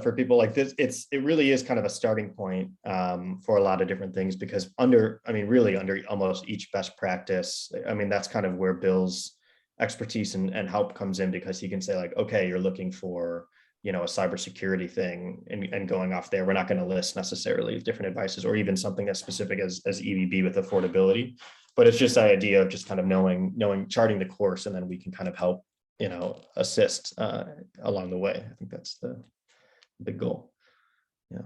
for people like this, it really is kind of a starting point for a lot of different things, because really under almost each best practice, that's kind of where Bill's expertise and help comes in, because he can say like, okay, you're looking for, a cybersecurity thing and going off there. We're not going to list necessarily different advices or even something as specific as EBB with affordability, but it's just the idea of just kind of knowing, charting the course, and then we can kind of help assist along the way. I think that's the big goal. Yeah.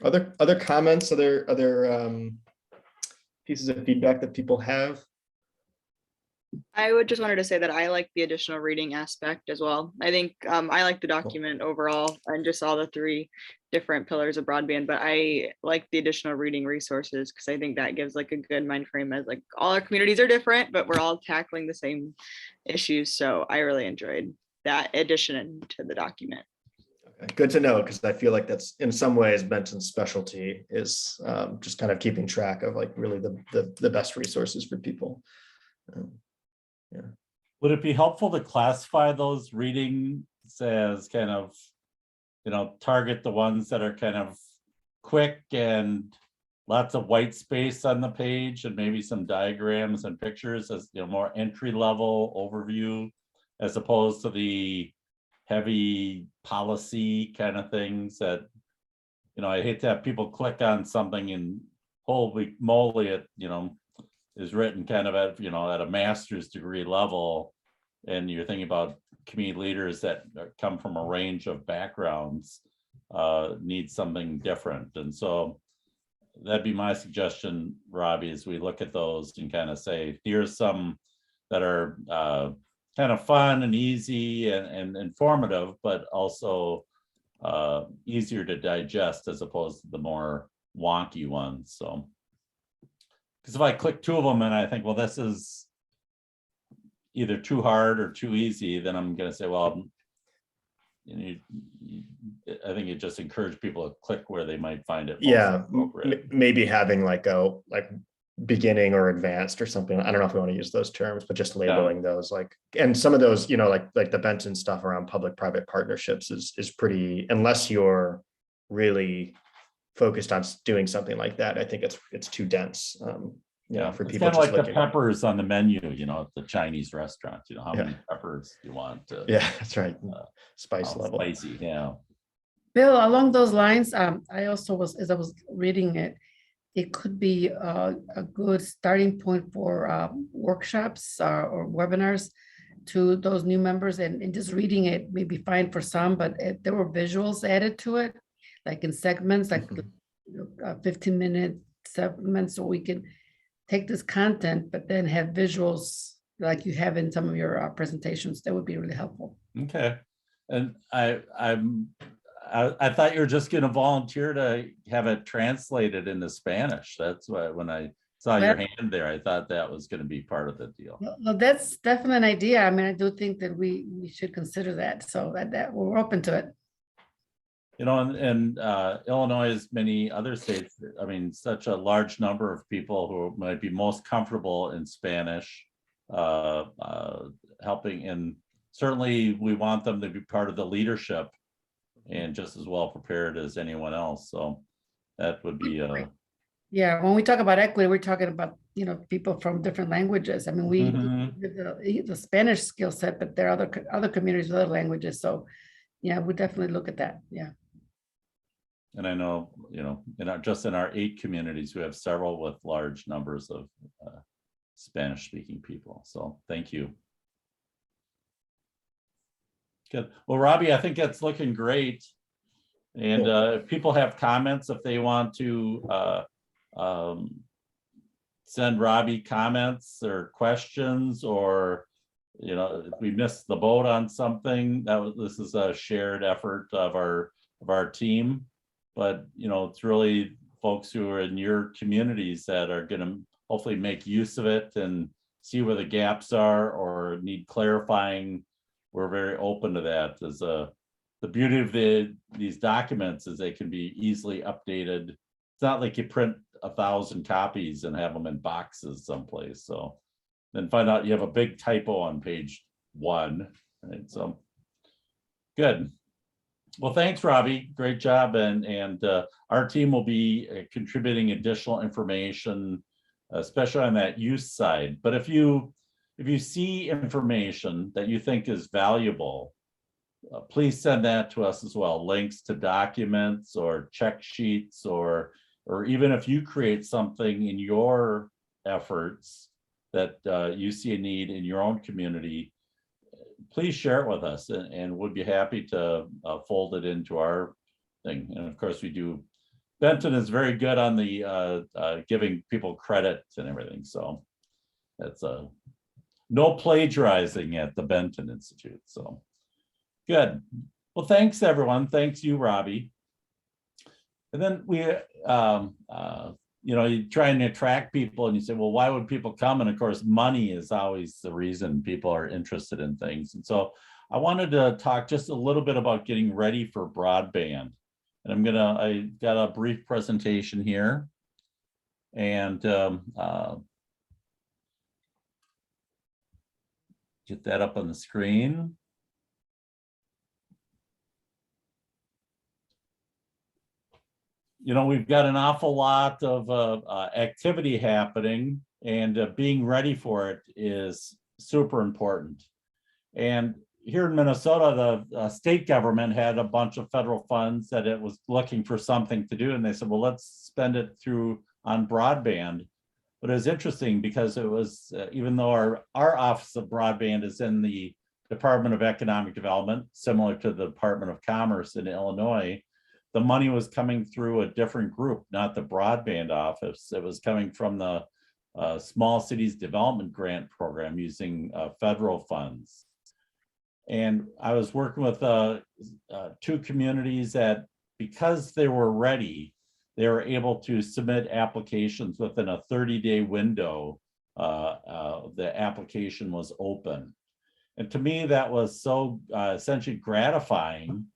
Other comments, other pieces of feedback that people have? I would just wanted to say that I like the additional reading aspect as well. I think I like the document overall and just all the three different pillars of broadband, but I like the additional reading resources because I think that gives like a good mind frame as like all our communities are different, but we're all tackling the same issues. So I really enjoyed that addition to the document. Okay, good to know, because I feel like that's in some ways Benton's specialty is just kind of keeping track of like really the best resources for people. Yeah. Would it be helpful to classify those readings as kind of, target the ones that are kind of quick and lots of white space on the page and maybe some diagrams and pictures as, more entry level overview, as opposed to the heavy policy kind of things that, I hate to have people click on something and holy moly, it, is written kind of at, at a master's degree level. And you're thinking about community leaders that come from a range of backgrounds, need something different. And so that'd be my suggestion, Robbie, as we look at those and kind of say, here's some that are kind of fun and easy and informative, but also easier to digest as opposed to the more wonky ones. So, because if I click two of them and I think, well, this is either too hard or too easy, then I'm going to say, well, I think it just encourage people to click where they might find it. Yeah, maybe having like beginning or advanced or something. I don't know if we want to use those terms, but just labeling those and some of those, like the Benton stuff around public-private partnerships is pretty, unless you're really focused on doing something like that. I think it's too dense. For it's people kind of like the looking. peppers on the menu, at the Chinese restaurant, how many peppers you want to, that's right. Spice level. Spicy, yeah. Bill, along those lines, I also as I was reading it, it could be a good starting point for workshops or webinars to those new members, and just reading it may be fine for some, but if there were visuals added to it, like in segments, like 15-minute segments, so we can take this content, but then have visuals like you have in some of your presentations. That would be really helpful. Okay. And I thought you were just going to volunteer to have it translated into Spanish. That's why when I saw your hand there, I thought that was going to be part of the deal. Well, that's definitely an idea. I mean, I do think that we should consider that. So that we're open to it. In Illinois, as many other states, I mean, such a large number of people who might be most comfortable in Spanish, helping, and certainly we want them to be part of the leadership and just as well prepared as anyone else. So that would be yeah, when we talk about equity, we're talking about, people from different languages. I mean, we the Spanish skill set, but there are other communities with other languages. So yeah, we definitely look at that. Yeah. And I know, in our 8 communities, we have several with large numbers of Spanish speaking people. So thank you. Good. Well, Robbie, I think that's looking great. And if people have comments, if they want to send Robbie comments or questions, or if we missed the boat on something, this is a shared effort of our team. But it's really folks who are in your communities that are going to hopefully make use of it and see where the gaps are or need clarifying. We're very open to that. As the beauty of these documents is they can be easily updated. It's not like you print 1,000 copies and have them in boxes someplace. So then find out you have a big typo on page 1. Right? So good. Well, thanks, Robbie. Great job. And our team will be contributing additional information, especially on that use side. But if you see information that you think is valuable, please send that to us as well. Links to documents or check sheets, or even if you create something in your efforts that you see a need in your own community, please share it with us, and we'll be happy to fold it into our thing. And of course, we do. Benton is very good on the giving people credit and everything. So that's no plagiarizing at the Benton Institute. So good. Well, thanks everyone. Thanks you, Robbie. And then we, you try and attract people and you say, well, why would people come? And of course, money is always the reason people are interested in things. And so I wanted to talk just a little bit about getting ready for broadband. And I got a brief presentation here. And Get that up on the screen. You know, we've got an awful lot of activity happening, and being ready for it is super important. And here in Minnesota, the state government had a bunch of federal funds that it was looking for something to do, and they said, well, let's spend it on broadband. But it was interesting because it was, even though our Office of Broadband is in the Department of Economic Development, similar to the Department of Commerce in Illinois, the money was coming through a different group, not the broadband office. It was coming from the Small Cities Development Grant Program using federal funds. And I was working with two communities that, because they were ready, they were able to submit applications within a 30-day window. The application was open. And to me, that was so essentially gratifying.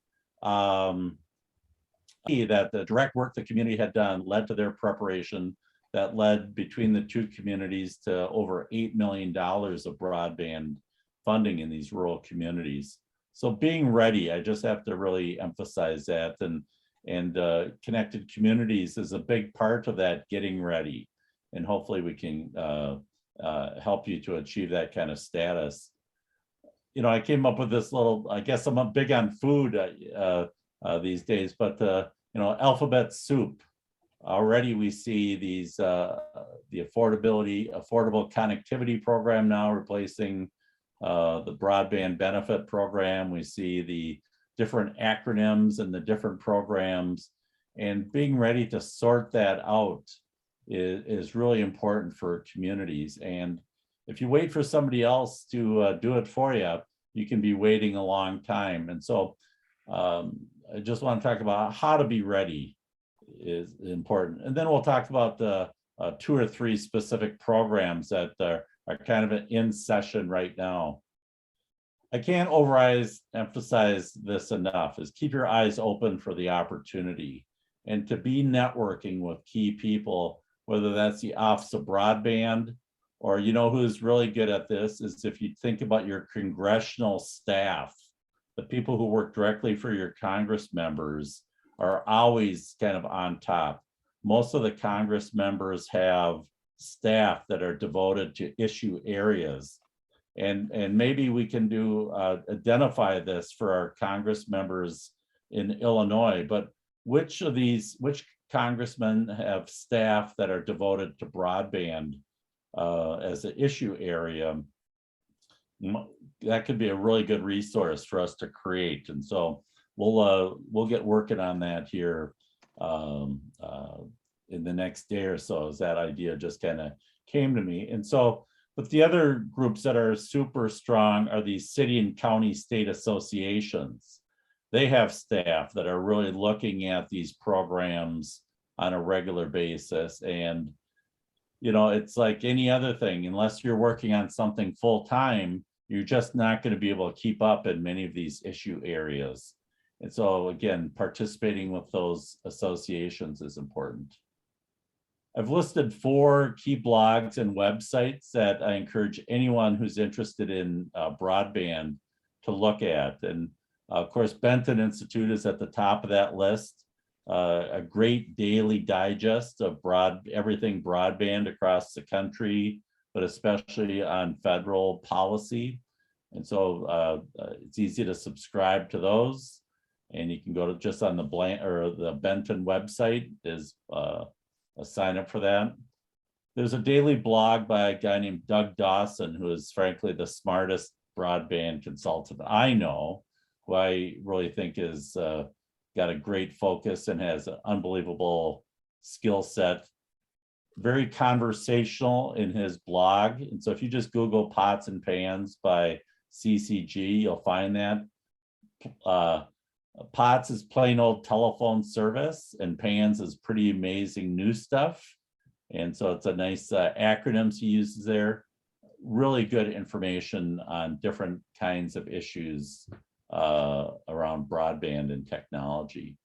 That the direct work the community had done led to their preparation, that led between the two communities to over $8 million of broadband funding in these rural communities. So being ready, I just have to really emphasize that, and connected communities is a big part of that getting ready. And hopefully we can help you to achieve that kind of status. You know, I came up with this little, I guess I'm big on food these days, but you know, alphabet soup. Already we see these the affordable connectivity program now replacing the broadband benefit program. We see the different acronyms and the different programs, and being ready to sort that out is really important for communities. And if you wait for somebody else to do it for you, you can be waiting a long time. And so I just want to talk about how to be ready is important. And then we'll talk about the 2 or 3 specific programs that are kind of in session right now. I can't emphasize this enough, is keep your eyes open for the opportunity and to be networking with key people, whether that's the Office of Broadband, or, you know, who's really good at this is if you think about your congressional staff. The people who work directly for your Congress members are always kind of on top. Most of the Congress members have staff that are devoted to issue areas. And maybe we can identify this for our Congress members in Illinois, but which congressmen have staff that are devoted to broadband as an issue area? That could be a really good resource for us to create. And so we'll get working on that here in the next day or so, as that idea just kind of came to me. And so, but the other groups that are super strong are these city and county state associations. They have staff that are really looking at these programs on a regular basis. And, you know, it's like any other thing, unless you're working on something full time, you're just not going to be able to keep up in many of these issue areas. And so again, participating with those associations is important. I've listed 4 key blogs and websites that I encourage anyone who's interested in broadband to look at. And of course, Benton Institute is at the top of that list. A great daily digest of everything broadband across the country, but especially on federal policy. And so it's easy to subscribe to those. And you can go to just on the Benton website is a sign up for that. There's a daily blog by a guy named Doug Dawson, who is frankly the smartest broadband consultant I know, who I really think is got a great focus and has an unbelievable skill set. Very conversational in his blog. And so if you just Google Pots and Pans by CCG, you'll find that. Pots is plain old telephone service, and Pans is pretty amazing new stuff. And so it's a nice acronyms he uses there. Really good information on different kinds of issues around broadband and technology.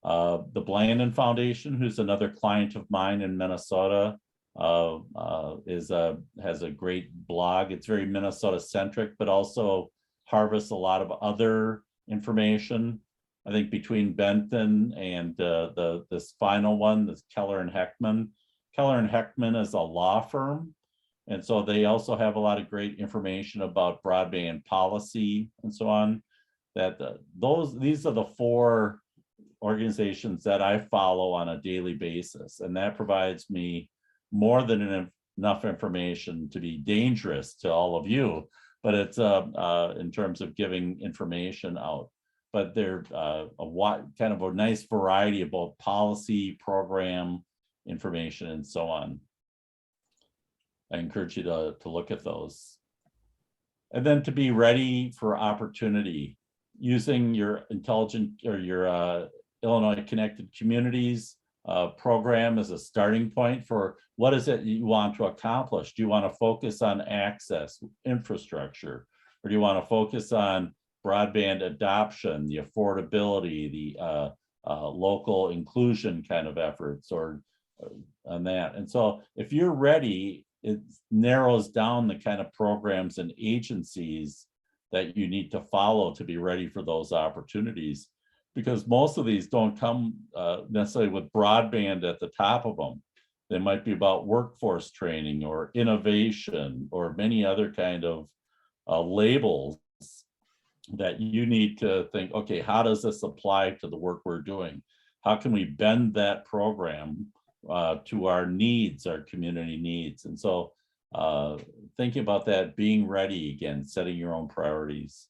The Blandon Foundation, who's another client of mine in Minnesota, has a great blog. It's very Minnesota centric, but also harvests a lot of other information. I think between Benton and this final one, this Keller and Heckman. Keller and Heckman is a law firm, and so they also have a lot of great information about broadband policy and so on. That these are the four organizations that I follow on a daily basis, and that provides me more than enough information to be dangerous to all of you, but it's in terms of giving information out. But they're kind of a nice variety of both policy, program information, and so on. I encourage you to look at those. And then to be ready for opportunity, using your intelligent or your Illinois Connected Communities program as a starting point for what is it you want to accomplish. Do you want to focus on access, infrastructure, or do you want to focus on broadband adoption, the affordability, the local inclusion kind of efforts, or on that? And so if you're ready, it narrows down the kind of programs and agencies that you need to follow to be ready for those opportunities, because most of these don't come necessarily with broadband at the top of them. They might be about workforce training or innovation or many other kind of labels that you need to think, okay, how does this apply to the work we're doing? How can we bend that program to our needs, our community needs? And so thinking about that, being ready, again, setting your own priorities.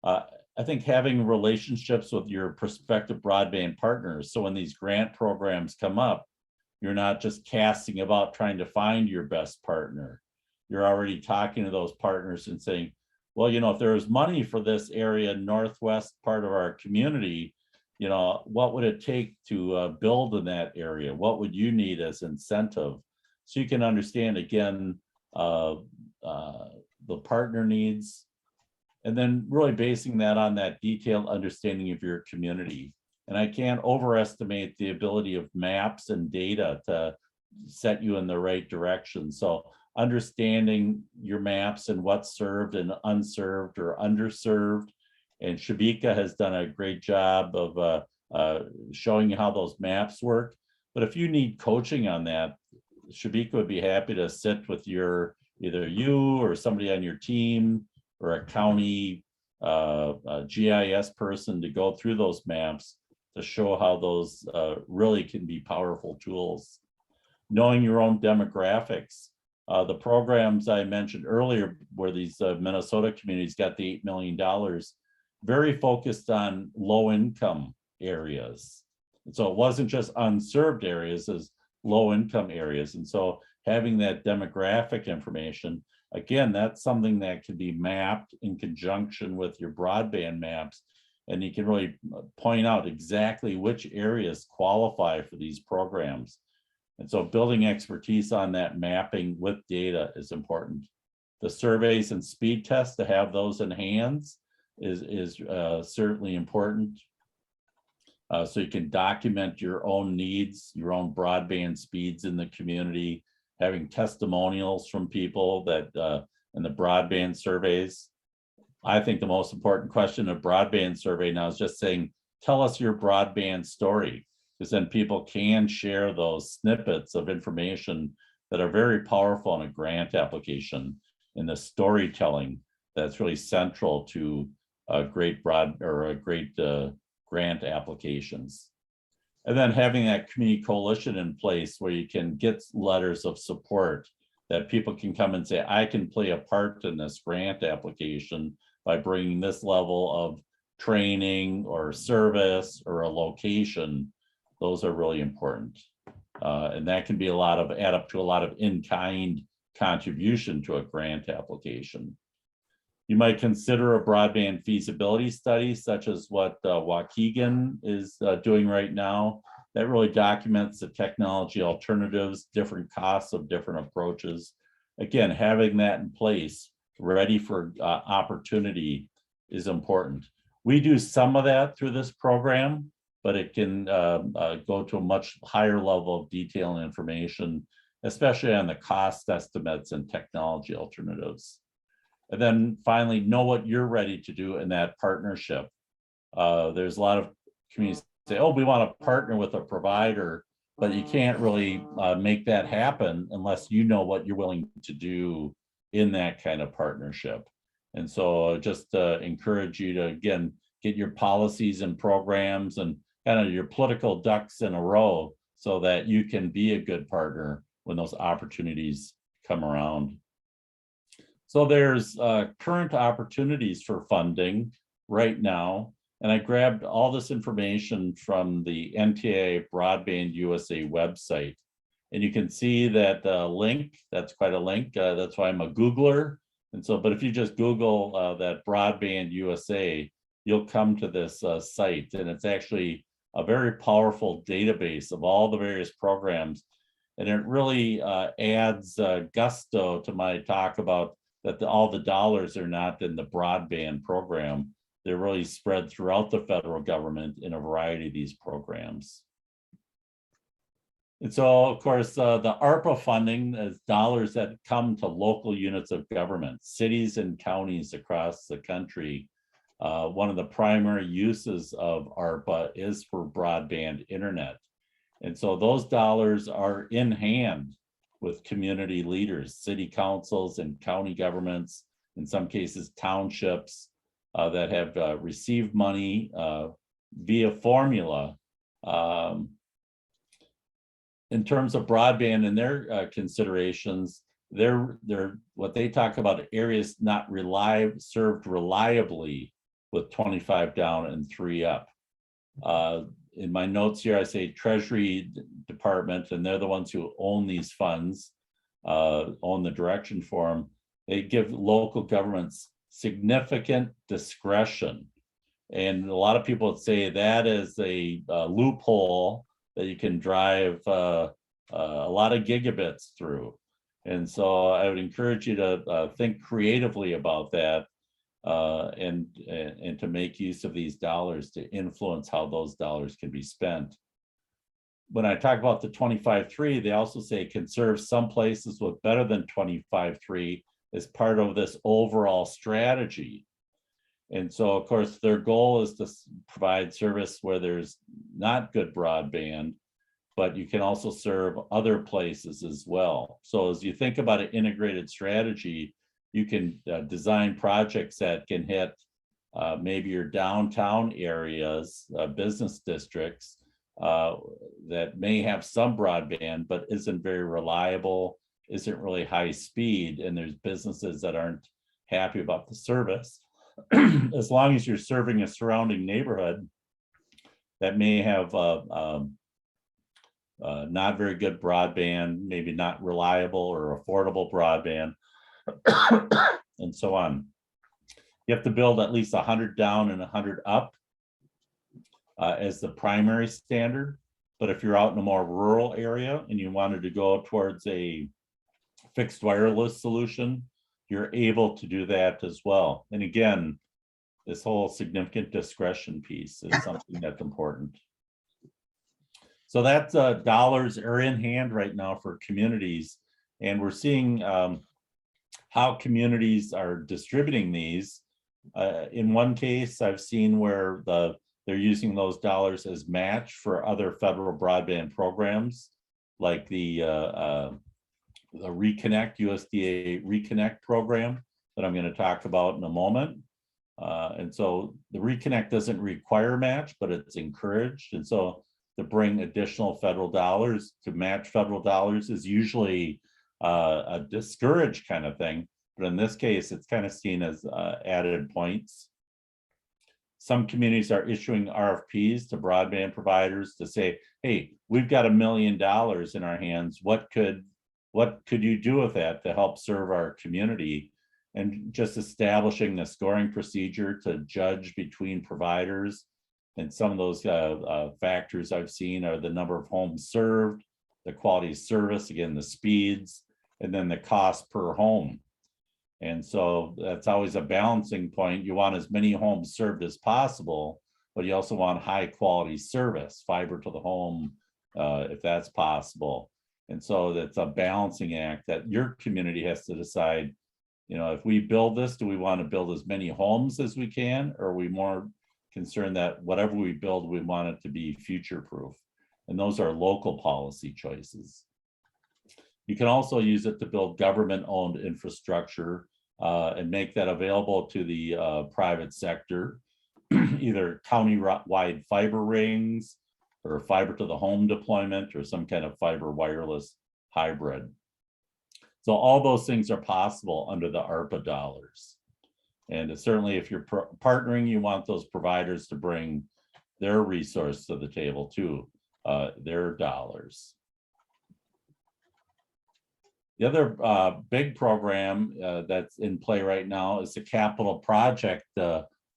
I think having relationships with your prospective broadband partners, so when these grant programs come up, you're not just casting about trying to find your best partner. You're already talking to those partners and saying, well, you know, if there's money for this area, northwest part of our community, you know, what would it take to build in that area? What would you need as incentive? So you can understand, again, the partner needs, and then really basing that on that detailed understanding of your community. And I can't overestimate the ability of maps and data to set you in the right direction. So understanding your maps and what's served and unserved or underserved. And Shabika has done a great job of showing you how those maps work. But if you need coaching on that, Shabika would be happy to sit with either you or somebody on your team or a county GIS person to go through those maps to show how those really can be powerful tools. Knowing your own demographics. The programs I mentioned earlier, where these Minnesota communities got the $8 million, very focused on low income areas. And so it wasn't just unserved areas, as low income areas. And so having that demographic information, again, that's something that can be mapped in conjunction with your broadband maps. And you can really point out exactly which areas qualify for these programs. And so building expertise on that mapping with data is important. The surveys and speed tests, to have those in hands is certainly important. So you can document your own needs, your own broadband speeds in the community, having testimonials from people that in the broadband surveys. I think the most important question in a broadband survey now is just saying, tell us your broadband story, because then people can share those snippets of information that are very powerful in a grant application, in the storytelling that's really central to a great grant applications. And then having that community coalition in place where you can get letters of support that people can come and say, I can play a part in this grant application by bringing this level of training or service or a location. Those are really important. And that can be add up to a lot of in-kind contribution to a grant application. You might consider a broadband feasibility study, such as what Waukegan is doing right now. That really documents the technology alternatives, different costs of different approaches. Again, having that in place, ready for opportunity, is important. We do some of that through this program, but it can go to a much higher level of detail and information especially on the cost estimates and technology alternatives. And then finally, know what you're ready to do in that partnership. There's a lot of communities say, oh, we want to partner with a provider, but you can't really make that happen unless you know what you're willing to do in that kind of partnership. And so just encourage you to, again, get your policies and programs and kind of your political ducks in a row so that you can be a good partner when those opportunities come around. So there's current opportunities for funding right now. And I grabbed all this information from the NTIA Broadband USA website. And you can see that link, that's quite a link. That's why I'm a Googler. And so, but if you just Google that Broadband USA, you'll come to this site. And it's actually a very powerful database of all the various programs. And it really adds gusto to my talk about that all the dollars are not in the broadband program. They're really spread throughout the federal government in a variety of these programs. And so, of course, the ARPA funding is dollars that come to local units of government, cities and counties across the country. One of the primary uses of ARPA is for broadband internet. And so those dollars are in hand with community leaders, city councils and county governments, in some cases townships that have received money via formula. In terms of broadband and their considerations, they're what they talk about areas not served reliably with 25 down and 3 up. In my notes here, I say Treasury Department, and they're the ones who own these funds, own the direction for them. They give local governments significant discretion. And a lot of people would say that is a loophole that you can drive a lot of gigabits through. And so I would encourage you to think creatively about that and to make use of these dollars to influence how those dollars can be spent. When I talk about the 25-3, they also say conserve some places with better than 25-3 as part of this overall strategy. And so, of course, their goal is to provide service where there's not good broadband, but you can also serve other places as well. So as you think about an integrated strategy, you can design projects that can hit maybe your downtown areas, business districts that may have some broadband, but isn't very reliable, isn't really high speed, and there's businesses that aren't happy about the service. As long as you're serving a surrounding neighborhood that may have not very good broadband, maybe not reliable or affordable broadband, and so on. You have to build at least 100 down and 100 up as the primary standard. But if you're out in a more rural area and you wanted to go towards a fixed wireless solution, you're able to do that as well. And again, this whole significant discretion piece is something that's important. So that's dollars are in hand right now for communities. And we're seeing how communities are distributing these. In one case, I've seen where they're using those dollars as match for other federal broadband programs, like the Reconnect, USDA Reconnect program that I'm going to talk about in a moment. And so the Reconnect doesn't require match, but it's encouraged. And so to bring additional federal dollars to match federal dollars is usually a discouraged kind of thing. But in this case, it's kind of seen as added points. Some communities are issuing RFPs to broadband providers to say, hey, we've got $1 million in our hands. What could you do with that to help serve our community? And just establishing the scoring procedure to judge between providers. And some of those factors I've seen are the number of homes served, the quality of service, again, the speeds, and then the cost per home. And so that's always a balancing point. You want as many homes served as possible, but you also want high quality service, fiber to the home, if that's possible. And so that's a balancing act that your community has to decide, you know, if we build this, do we want to build as many homes as we can? Or are we more concerned that whatever we build, we want it to be future-proof? And those are local policy choices. You can also use it to build government-owned infrastructure and make that available to the private sector, either county-wide fiber rings or fiber to the home deployment or some kind of fiber wireless hybrid. So all those things are possible under the ARPA dollars. And certainly if you're partnering, you want those providers to bring their resource to the table too, their dollars. The other big program that's in play right now is the Capital Project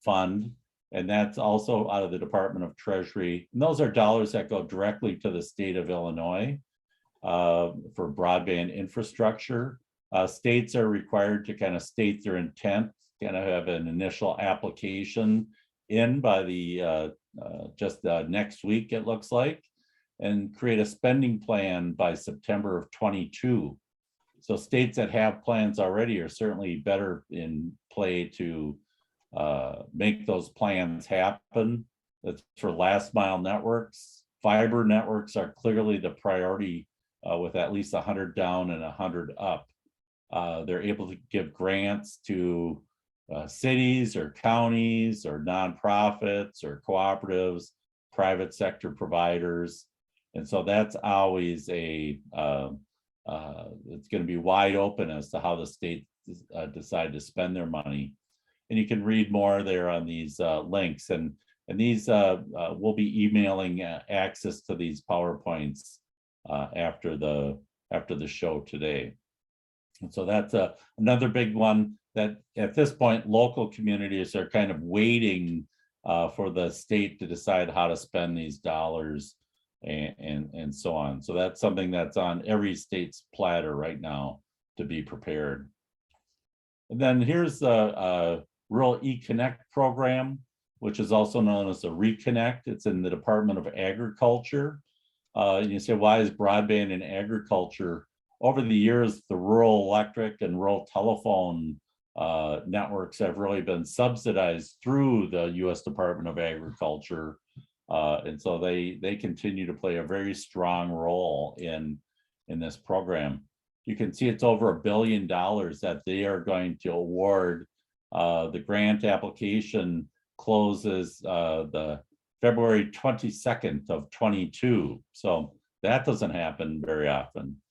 Fund, and that's also out of the Department of Treasury. And those are dollars that go directly to the state of Illinois for broadband infrastructure. States are required to kind of state their intent, kind of have an initial application in by the just next week, it looks like, and create a spending plan by September of 22. So states that have plans already are certainly better in play to make those plans happen. That's for last mile networks. Fiber networks are clearly the priority with at least 100 down and 100 up. They're able to give grants to cities or counties or nonprofits or cooperatives, private sector providers. And so that's always a it's going to be wide open as to how the state decide to spend their money. And you can read more there on these links, and these we'll be emailing access to these PowerPoints after the show today. And so that's another big one that at this point local communities are kind of waiting for the state to decide how to spend these dollars and so on. So that's something that's on every state's platter right now to be prepared. And then here's the Rural eConnect program, which is also known as the Reconnect. It's in the Department of Agriculture. And you say, why is broadband in agriculture? Over the years, the rural electric and rural telephone networks have really been subsidized through the U.S. Department of Agriculture. And so they continue to play a very strong role in this program. You can see it's over $1 billion that they are going to award. The grant application closes the February 22nd of 22. So that doesn't happen very often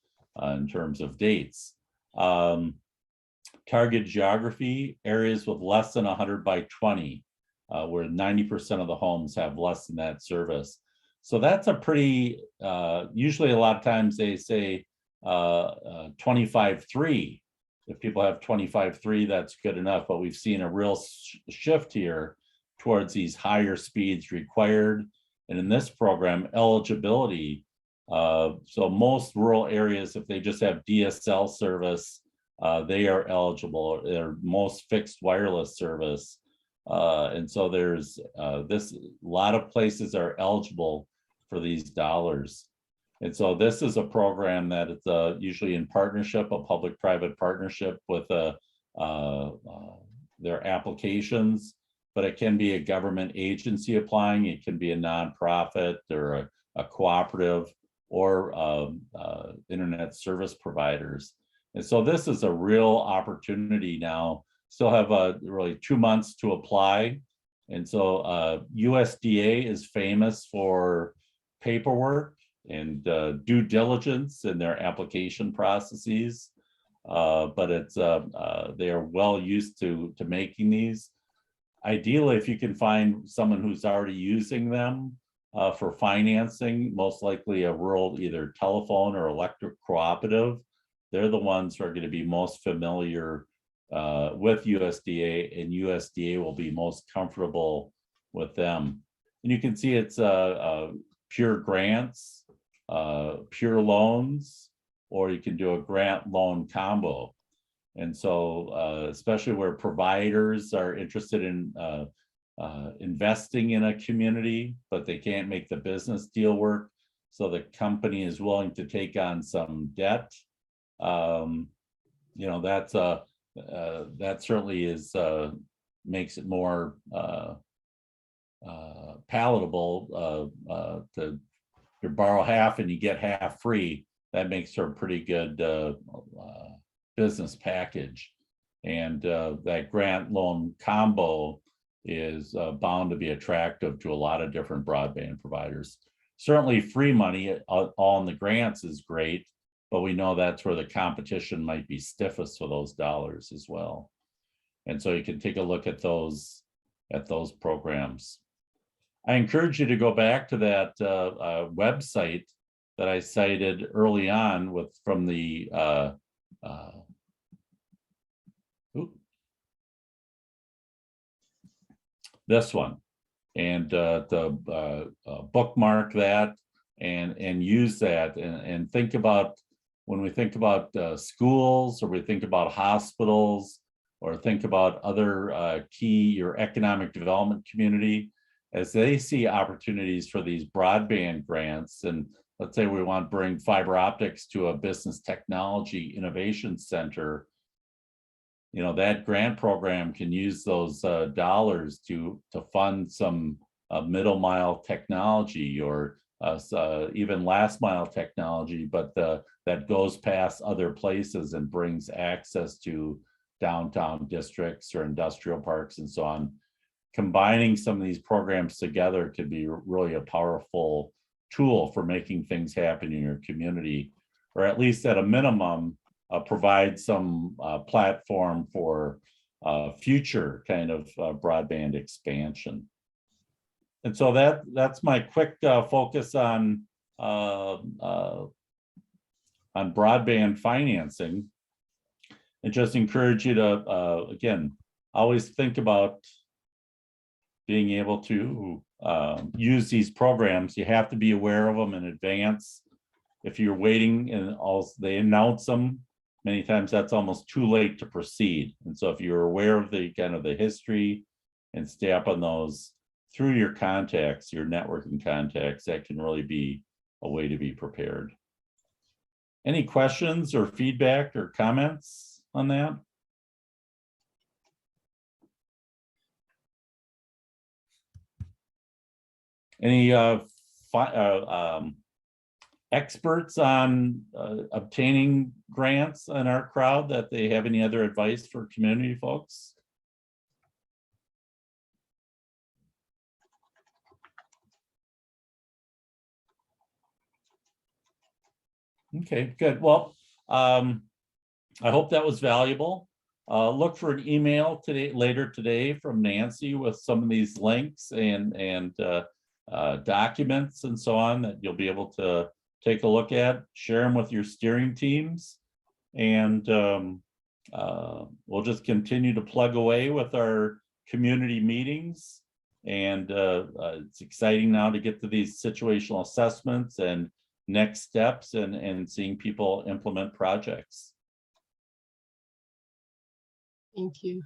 in terms of dates. Target geography, areas with less than 100 by 20. Where 90% of the homes have less than that service. So that's a pretty, usually a lot of times they say 25.3. If people have 25.3, that's good enough, but we've seen a real shift here towards these higher speeds required. And in this program, eligibility. So most rural areas, if they just have DSL service, they are eligible. They're most fixed wireless service. And so there's a lot of places are eligible for these dollars. And so this is a program that it's usually in partnership, a public-private partnership with their applications, but it can be a government agency applying, it can be a nonprofit or a cooperative or internet service providers. And so this is a real opportunity now. Still have really 2 months to apply. And so USDA is famous for paperwork and due diligence in their application processes. But it's they are well used to making these. Ideally, if you can find someone who's already using them for financing, most likely a rural either telephone or electric cooperative, they're the ones who are going to be most familiar with USDA, and USDA will be most comfortable with them. And you can see it's pure grants, pure loans, or you can do a grant loan combo. And so especially where providers are interested in investing in a community, but they can't make the business deal work. so the company is willing to take on some debt. You know, that's that certainly is makes it more palatable to you borrow half and you get half free. That makes for a pretty good business package. And that grant loan combo is bound to be attractive to a lot of different broadband providers. Certainly free money all in the grants is great, but we know that's where the competition might be stiffest for those dollars as well. And so you can take a look at those programs. I encourage you to go back to that website that I cited early on from the this one, and bookmark that and use that and think about, when we think about schools, or we think about hospitals, or think about other your economic development community, as they see opportunities for these broadband grants. And let's say we want to bring fiber optics to a business technology innovation center, you know, that grant program can use those dollars to fund some middle mile technology, or even last mile technology, but that goes past other places and brings access to downtown districts or industrial parks and so on. Combining some of these programs together could be really a powerful tool for making things happen in your community, or at least at a minimum, provide some platform for future kind of broadband expansion. And so that's my quick focus on broadband financing, and just encourage you to again, always think about being able to use these programs. You have to be aware of them in advance. If you're waiting and they announce them, many times that's almost too late to proceed. And so if you're aware of the kind of the history and stay up on those through your contacts, your networking contacts, that can really be a way to be prepared. Any questions or feedback or comments on that? Any experts on obtaining grants in our crowd, that they have any other advice for community folks? Okay, good. Well, I hope that was valuable. Look for an email later today from Nancy with some of these links and documents and so on that you'll be able to take a look at, share them with your steering teams, and we'll just continue to plug away with our community meetings. And it's exciting now to get to these situational assessments and next steps and seeing people implement projects. Thank you.